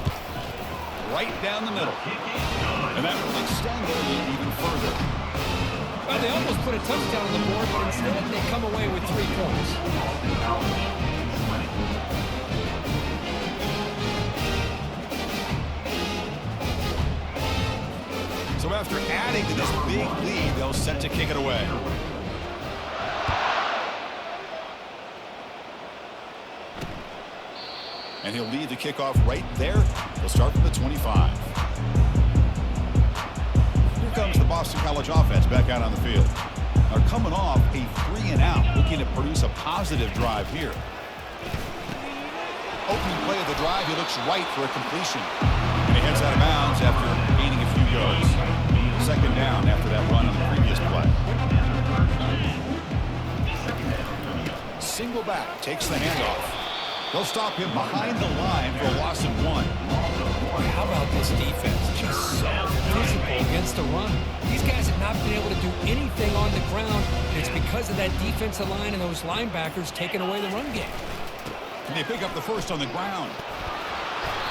Right down the middle. And that will extend their lead even further. Well, they almost put a touchdown on the board, but instead they come away with 3 points. So after adding to this big lead, they'll set to kick it away. And he'll lead the kickoff right there. He'll start from the 25. Here comes the Boston College offense back out on the field. They're coming off a 3-and-out, looking to produce a positive drive here. Opening play of the drive, he looks right for a completion. And he heads out of bounds after gaining a few yards. 2nd down after that run on the previous play. Single back takes the handoff. They'll stop him behind the line for a loss of 1. How about this defense? Just so physical against the run. These guys have not been able to do anything on the ground. It's because of that defensive line and those linebackers taking away the run game. And they pick up the 1st on the ground.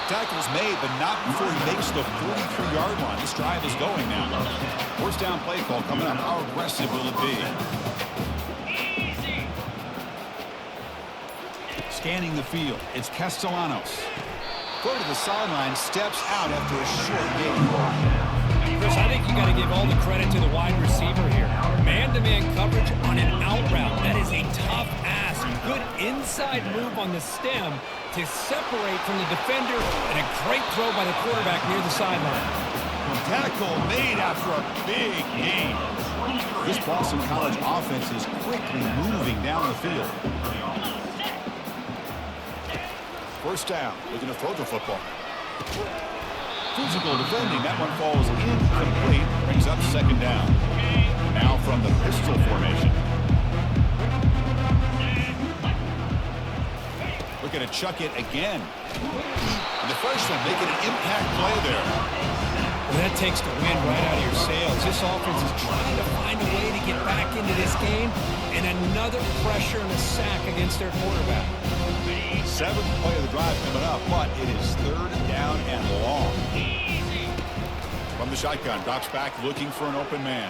Tackle's made, but not before he makes the 43-yard line. This drive is going now. 1st down play call coming up. How aggressive will it be? Scanning the field, it's Castellanos. Go to the sideline, steps out after a short game. Chris, I think you got to give all the credit to the wide receiver here. Man-to-man coverage on an out route. That is a tough ask. Good inside move on the stem to separate from the defender, and a great throw by the quarterback near the sideline. tackle made after a big gain. This Boston College offense is quickly moving down the field. First down, looking to throw the football. Physical defending, that one falls incomplete, brings up second down. Now from the pistol formation. Looking to chuck it again. And the freshman making an impact play there. Well, that takes the wind right out of your sails. This offense is trying to find a way to get back into this game, and another pressure and a sack against their quarterback. Seventh play of the drive coming up, but it is third down and long. From the shotgun, drops back looking for an open man.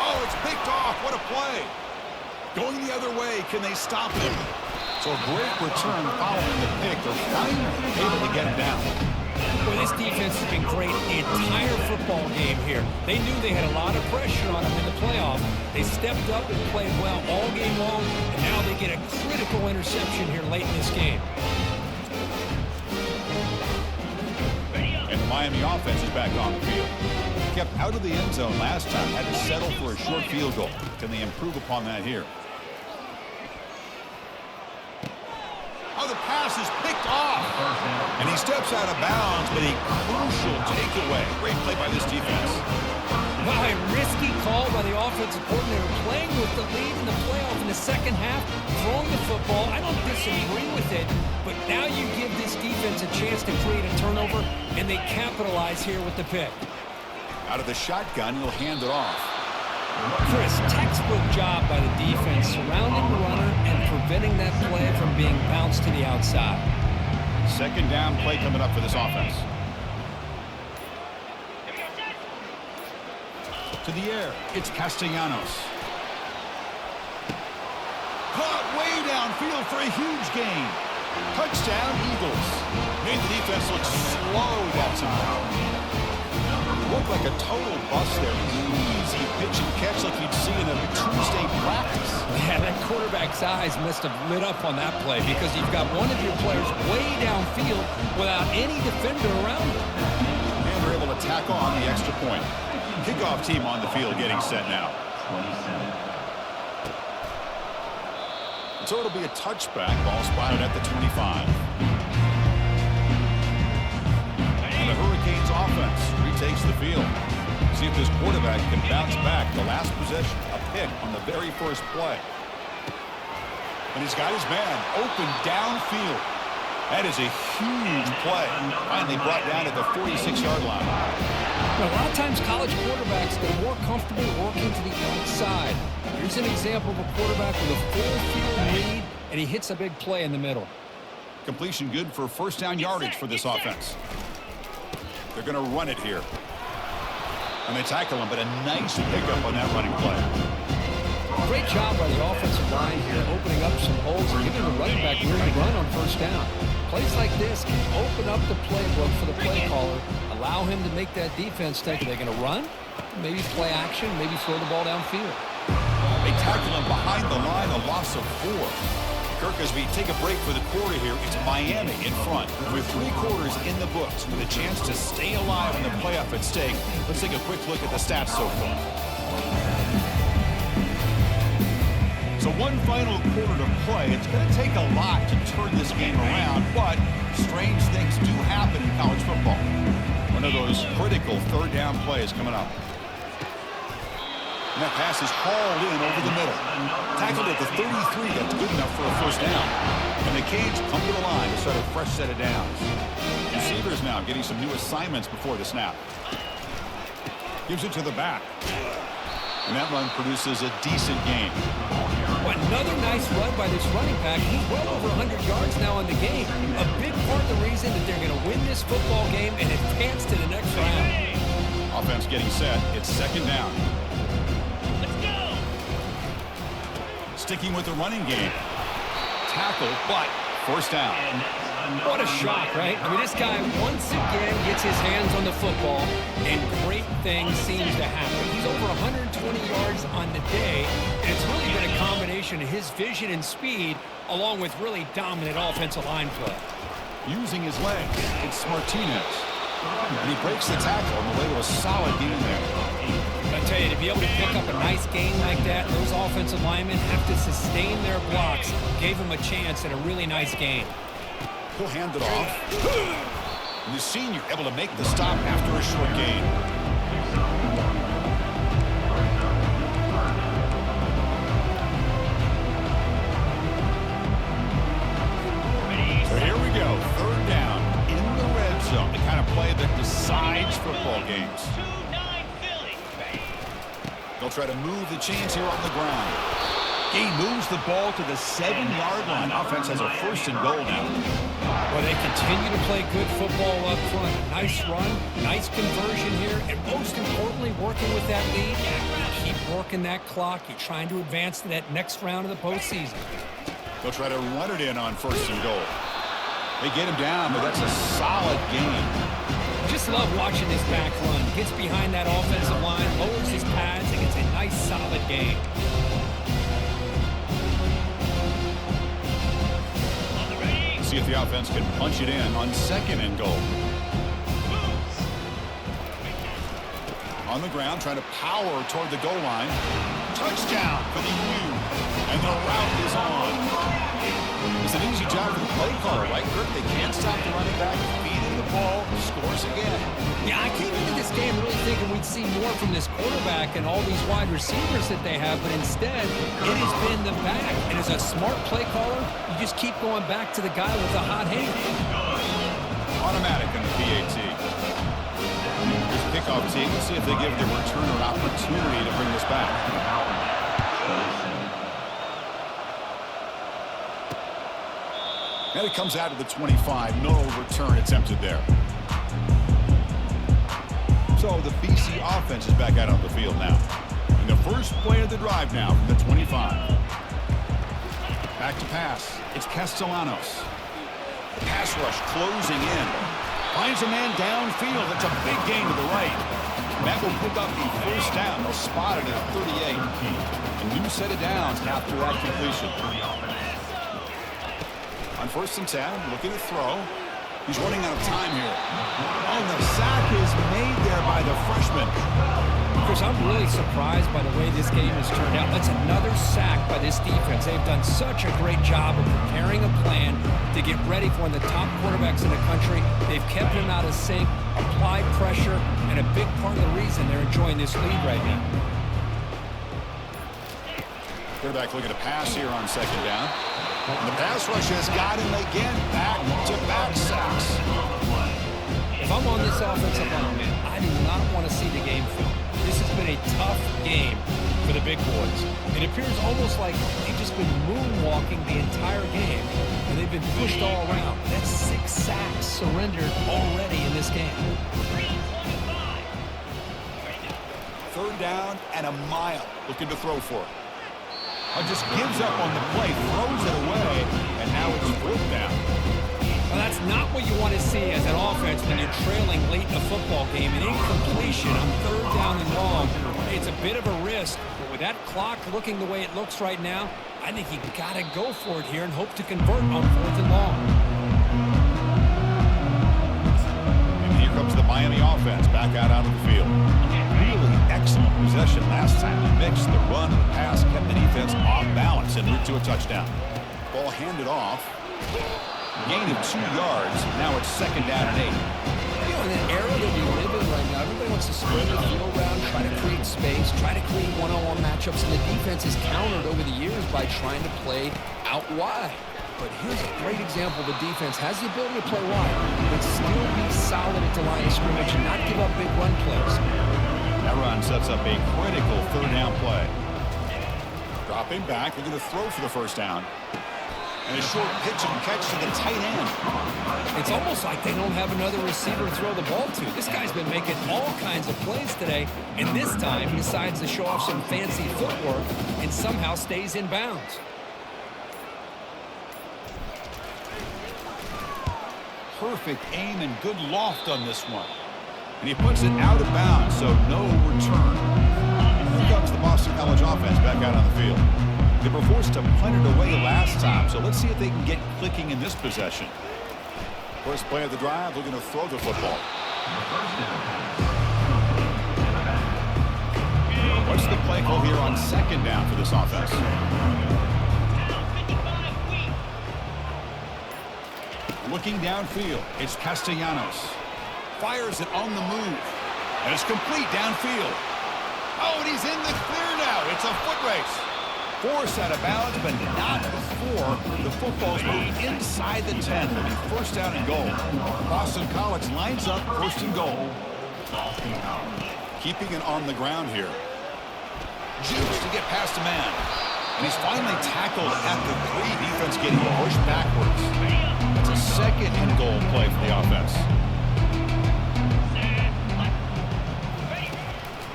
Oh, it's picked off. What a play. Going the other way. Can they stop him? So a great return following the pick. They're finally able to get him down. Well, this defense has been great the entire football game here. They knew they had a lot of pressure on them in the playoff. They stepped up and played well all game long, and now they get a critical interception here late in this game. And the Miami offense is back on the field. Kept out of the end zone last time, had to settle for a short field goal. Can they improve upon that here? Oh, the pass is picked off. And he steps out of bounds, but a crucial takeaway. Great play by this defense. Well, a risky call by the offensive coordinator, playing with the lead in the playoff in the second half, throwing the football. I don't disagree with it, but now you give this defense a chance to create a turnover, and they capitalize here with the pick. Out of the shotgun, he'll hand it off. Chris, textbook job by the defense surrounding the runner and preventing that play from being bounced to the outside. Second down play coming up for this offense. To the air, it's Castellanos. Caught way downfield for a huge gain. Touchdown, Eagles. Made the defense look slow that time. Looked like a total bust there. Easy pitch and catch like you'd see in a Tuesday practice. Yeah, that quarterback's eyes must have lit up on that play because you've got one of your players way downfield without any defender around him. And they're able to tack on the extra point. Kickoff team on the field getting set now. So it'll be a touchback. Ball spotted at the 25. And the Hurricanes offense retakes the field. See if this quarterback can bounce back. The last possession, a pick on the very first play. And he's got his man open downfield. That is a huge play. Finally brought down at the 46-yard line. Now, a lot of times college quarterbacks, they're more comfortable working to the outside. Here's an example of a quarterback with a full field lead, and he hits a big play in the middle. Completion good for first down yardage for this offense. They're going to run it here. And they tackle him, but a nice pickup on that running play. Great job by the offensive line here, opening up some holes and giving the running back room to run on first down. Plays like this can open up the playbook for the play caller, allow him to make that defense think, are they going to run? Maybe play action, maybe throw the ball downfield. They tackle him behind the line, a loss of 4. Kirk, as we take a break for the quarter here, it's Miami in front. With 3 quarters in the books, with a chance to stay alive in the playoff at stake. Let's take a quick look at the stats so far. So one final quarter to play. It's going to take a lot to turn this game around, but strange things do happen in college football. One of those critical third down plays coming up. And that pass is hauled in over the middle. Tackled at the 33. That's good enough for a first down. And the Canes come to the line to start a fresh set of downs. Receivers now getting some new assignments before the snap. Gives it to the back. And that run produces a decent gain. Well, another nice run by this running back. He's well over 100 yards now in the game. A big part of the reason that they're going to win this football game and advance to the next round. Offense getting set. It's second down. Sticking with the running game. Tackle, but first down. What a shock, right? I mean, this guy once again gets his hands on the football, and great things seems to happen. He's over 120 yards on the day, and it's really been a combination of his vision and speed, along with really dominant offensive line play. Using his legs, it's Martinez. And he breaks the tackle on the way to a solid be able to pick up a nice gain like that, those offensive linemen have to sustain their blocks. Gave him a chance at a really nice gain. He'll hand it off. And the senior able to make the stop after a short gain. So here we go. Third down in the red zone. The kind of play that decides football games. They'll try to move the chains here on the ground. He moves the ball to the 7-yard line. Offense has a 1st and goal now. Well, they continue to play good football up front. Nice run, nice conversion here, and most importantly, working with that lead. Keep working that clock. You're trying to advance to that next round of the postseason. They'll try to run it in on 1st and goal. They get him down, but that's a solid gain. Just love watching this back run. Gets behind that offensive line, lowers his pads, and gets a nice, solid gain. See if the offense can punch it in on 2nd and goal. On the ground, trying to power toward the goal line. Touchdown for the U. And the route is on. It's an easy job for the play caller, right, Kirk? They can't stop the running back. Feeding the ball, scores again. Yeah, I came into this game really thinking we'd see more from this quarterback and all these wide receivers that they have, but instead, it has been the back. And as a smart play caller, you just keep going back to the guy with the hot hand. Automatic on the PAT. Here's the kickoff team. Let's see if they give the returner an opportunity to bring this back. And it comes out of the 25. No return attempted there. So the BC offense is back out on the field now. And the first play of the drive now from the 25. Back to pass. It's Castellanos. Pass rush closing in. Finds a man downfield. It's a big gain to the right. That will pick up the 1st down. They'll spot it at 38. A new set of downs after that completion. On 1st and 10, looking to throw. He's running out of time here. And the sack is made there by the freshman. Chris, I'm really surprised by the way this game has turned out. That's another sack by this defense. They've done such a great job of preparing a plan to get ready for one of the top quarterbacks in the country. They've kept him out of sync, applied pressure, and a big part of the reason they're enjoying this lead right now. Quarterback looking to pass here on 2nd down. And the pass rush has got him again. Back-to-back sacks. If I'm on this offensive line, I do not want to see the game film. This has been a tough game for the big boys. It appears almost like they've just been moonwalking the entire game, and they've been pushed all around. That's 6 sacks surrendered already in this game. 3rd down and a mile. Looking to throw for it. Just gives up on the play, throws it away, and now it's 4th down. Well, that's not what you want to see as an offense when you're trailing late in a football game. An incompletion on 3rd down and long. It's a bit of a risk, but with that clock looking the way it looks right now, I think you got to go for it here and hope to convert on 4th and long. And here comes the Miami offense back out onto the field. Really excellent possession last time. They mixed the run and the pass, kept the defense off balance en route to a touchdown. Ball handed off. Gain of 2 yards. Now it's 2nd down and 8. You know, in an era that we live in right now, everybody wants to spread the field around, try to create space, try to create one-on-one matchups, and the defense is countered over the years by trying to play out wide. But here's a great example. The defense has the ability to play wide, but still be solid at the line of scrimmage and not give up big run plays. That run sets up a critical 3rd down play. Dropping back, they're going to throw for the 1st down. And a short pitch and catch to the tight end. It's almost like they don't have another receiver to throw the ball to. This guy's been making all kinds of plays today, and this time he decides to show off some fancy footwork and somehow stays in bounds. Perfect aim and good loft on this one. And he puts it out of bounds, so no return. Here comes the Boston College offense back out on the field. They were forced to punt it away last time, so let's see if they can get clicking in this possession. First play of the drive, looking to throw the football. Wants on second down for this offense. Looking downfield, it's Castellanos. Fires it on the move. And it's complete downfield. Oh, and he's in the clear now. It's a foot race. Forced out of bounds, but not before the football's moved inside the 10. It'll be first down and goal. Boston College lines up first and goal. Keeping it on the ground here. Jukes to get past a man. And he's finally tackled at the 3. Defense getting pushed backwards. It's a second and goal play for the offense.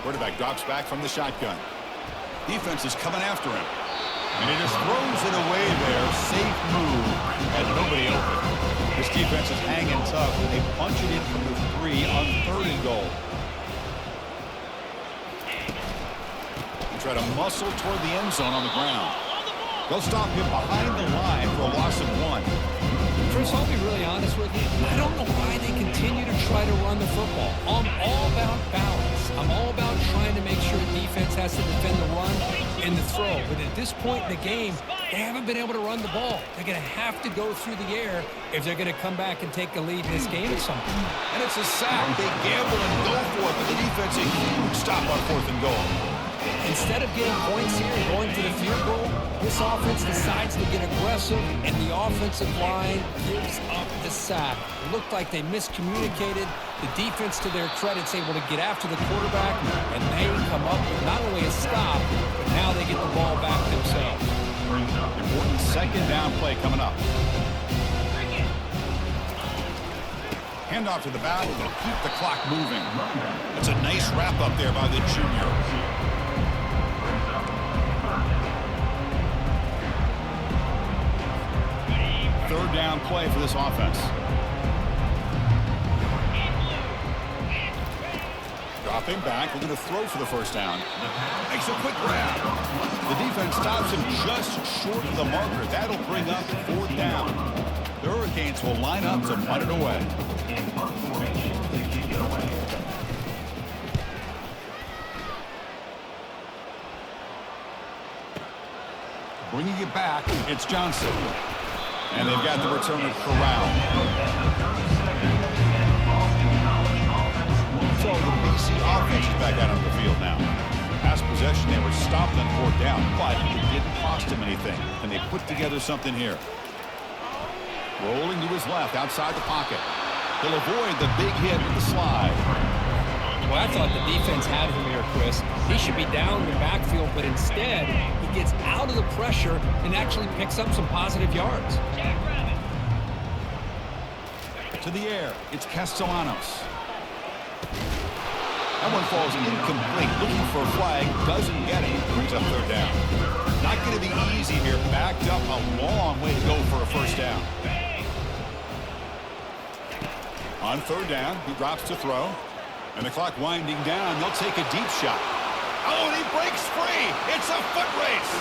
Quarterback drops back from the shotgun. Defense is coming after him. And he just throws it away there. Safe move. Had nobody open. This defense is hanging tough. And they punch it in from the 3 on third and goal. They try to muscle toward the end zone on the ground. They'll stop him behind the line for a loss of 1. Chris, I'll be really honest with you. I don't know why they continue to try to run the football. I'm all about balance. I'm all about trying to make sure the defense has to defend the run and the throw. But at this point in the game, they haven't been able to run the ball. They're going to have to go through the air if they're going to come back and take the lead in this game at some point. And it's a sack. They gamble and go for it, but the defense a huge stop on fourth and goal. Instead of getting points here and going to the field goal, this offense decides to get aggressive, and the offensive line gives up the sack. It looked like they miscommunicated. The defense, to their credit, is able to get after the quarterback, and they come up with not only a stop, but now they get the ball back themselves. Important second down play coming up. Handoff to the back. They'll keep the clock moving. That's a nice wrap up there by the junior. Third down play for this offense. Dropping back, we're going to throw for the first down. Makes a quick grab. The defense stops him just short of the marker. That'll bring up fourth down. The Hurricanes will line up to punt it away. Bringing it back, it's Johnson. And they've got the return of Corral. So the BC offense is back out on the field now. Past possession, they were stopped on fourth down, but it didn't cost them anything. And they put together something here. Rolling to his left, outside the pocket. He'll avoid the big hit with the slide. Well, I thought the defense had him here, Chris. He should be down in the backfield, but instead, he gets out of the pressure and actually picks up some positive yards. To the air, it's Castellanos. That one falls incomplete. Looking for a flag, doesn't get it. Brings up third down. Not going to be easy here. Backed up a long way to go for a first down. On third down, he drops to throw. And the clock winding down, they'll take a deep shot. Oh, and he breaks free. It's a foot race.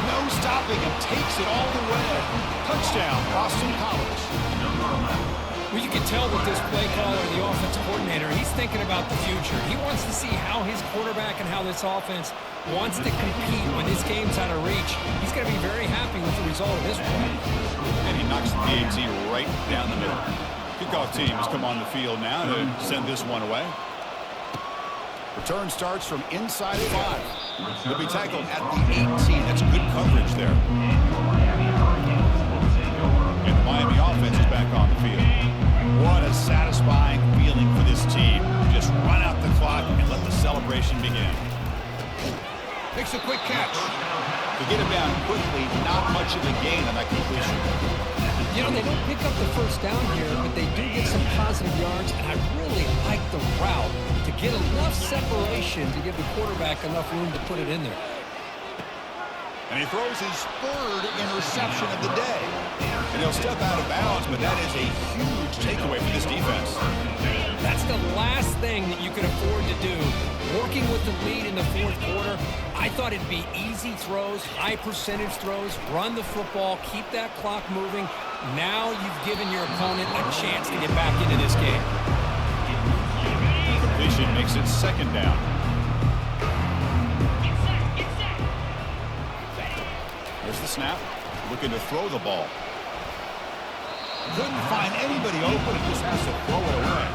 No stopping him. Takes it all the way. Touchdown, Boston College. Well, you can tell with this play caller, the offensive coordinator, he's thinking about the future. He wants to see how his quarterback and how this offense wants to compete when this game's out of reach. He's going to be very happy with the result of this play. And he knocks the PAT right down the middle. Kickoff team has come on the field now to send this one away. Return starts from inside 5. He'll be tackled at the 18. That's good coverage there. And the Miami offense is back on the field. What a satisfying feeling for this team. Just run out the clock and let the celebration begin. Makes a quick catch. To get him down quickly, not much of a gain on that completion. You know, they don't pick up the first down here, but they do get some positive yards, and I really like the route to get enough separation to give the quarterback enough room to put it in there. And he throws his third interception of the day. And he'll step out of bounds, but that is a huge takeaway for this defense. That's the last thing that you could afford to do. Working with the lead in the fourth quarter, I thought it'd be easy throws, high percentage throws, run the football, keep that clock moving. Now you've given your opponent a chance to get back into this game. Completion makes it second down. snap, looking to throw the ball. Couldn't find anybody open and just has to throw it away.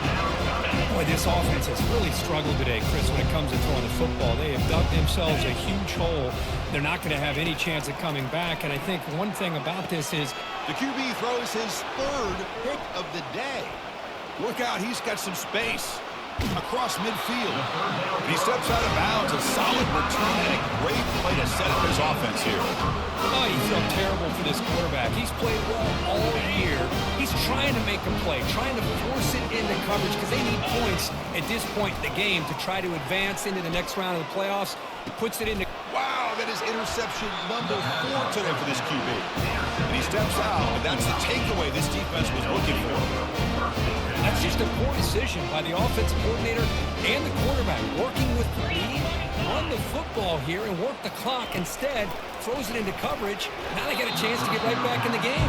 Boy, this offense has really struggled today, Chris, when it comes to throwing the football. They have dug themselves a huge hole. They're not going to have any chance of coming back. And I think one thing about this is the QB throws his third pick of the day. Look out, he's got some space across midfield. And he steps out of bounds. A solid return and a great play to set up his offense here. oh, you feel terrible for this quarterback. He's played well all year. He's trying to make a play, trying to force it into coverage because they need points at this point in the game to try to advance into the next round of the playoffs. He puts it into... Wow, that is interception number 4 today for this QB. And he steps out, and that's the takeaway this defense was looking for. That's just a poor decision by the offensive coordinator and the quarterback. Working with the lead, run the football here and work the clock. Instead, throws it into coverage. Now they got a chance to get right back in the game.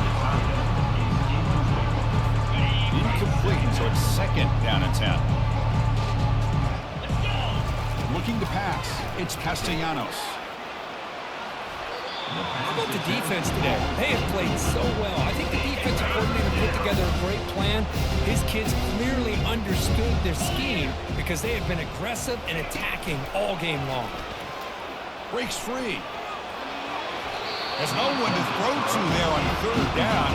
Incomplete, so it's second down and 10. Looking to pass, it's Castellanos. How about the defense today? They have played so well. I think the defensive coordinator put together a great plan. His kids clearly understood their scheme because they have been aggressive and attacking all game long. Breaks free. There's no one to throw to there on third down.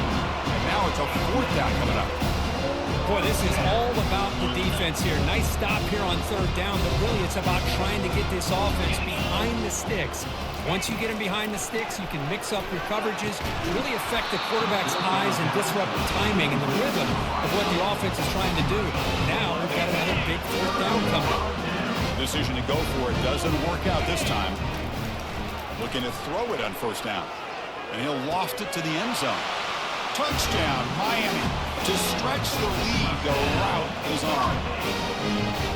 And now it's a fourth down coming up. Boy, this is all about the defense here. Nice stop here on third down, but really it's about trying to get this offense behind the sticks. Once you get them behind the sticks, you can mix up your coverages, really affect the quarterback's eyes and disrupt the timing and the rhythm of what the offense is trying to do. Now we've got another big fourth down coming up. Decision to go for it doesn't work out this time. Looking to throw it on first down. And he'll loft it to the end zone. Touchdown, Miami. To stretch the lead, the route is on.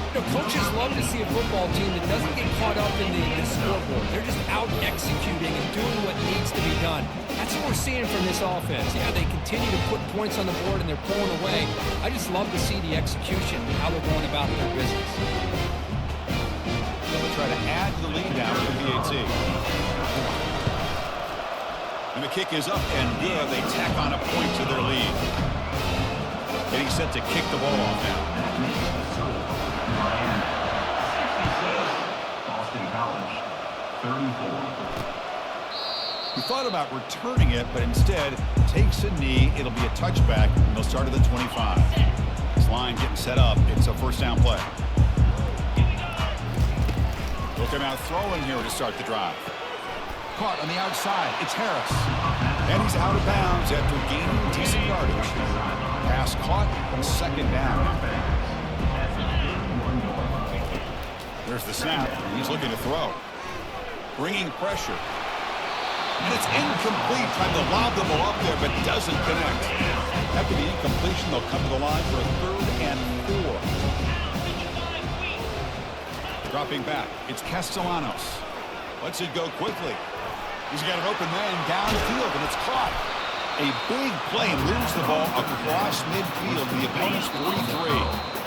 You know, coaches love to see a football team that doesn't get caught up in the scoreboard. They're just out executing and doing what needs to be done. That's what we're seeing from this offense. Yeah, they continue to put points on the board and they're pulling away. I just love to see the execution and how they're going about their business. They'll try to add to the lead now with the PAT. And the kick is up and good. They tack on a point to their lead. Getting set to kick the ball off now. Boston College, 34. He thought about returning it, but instead takes a knee. It'll be a touchback, and they'll start at the 25. This line getting set up. It's a first down play. Looking out throwing here to start the drive. Caught on the outside. It's Harris. And he's out of bounds after gaining decent yardage. Pass caught on second down. There's the snap. He's looking to throw. Bringing pressure. And it's incomplete. Trying to lob the ball up there, but doesn't connect. After the incompletion, they'll come to the line for a 3rd and 4. Dropping back. It's Castellanos. Lets it go quickly. He's got an open man downfield, and it's caught. A big play and moves the ball across midfield to the opponent's 43.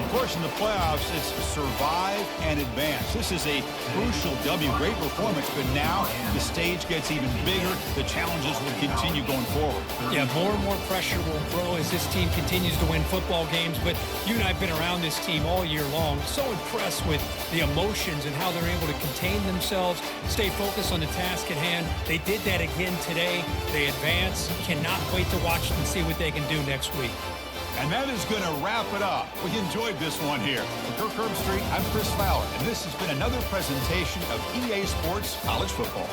Of course, in the playoffs, it's survive and advance. This is a crucial W. Great performance, but now the stage gets even bigger. The challenges will continue going forward. Yeah, more and more pressure will grow as this team continues to win football games, but you and I have been around this team all year long. So impressed with the emotions and how they're able to contain themselves, stay focused on the task at hand. They did that again today. They advance. Cannot wait to watch them, see what they can do next week. And that is going to wrap it up. We enjoyed this one here. From Kirk Street, I'm Chris Fowler, and this has been another presentation of EA Sports College Football.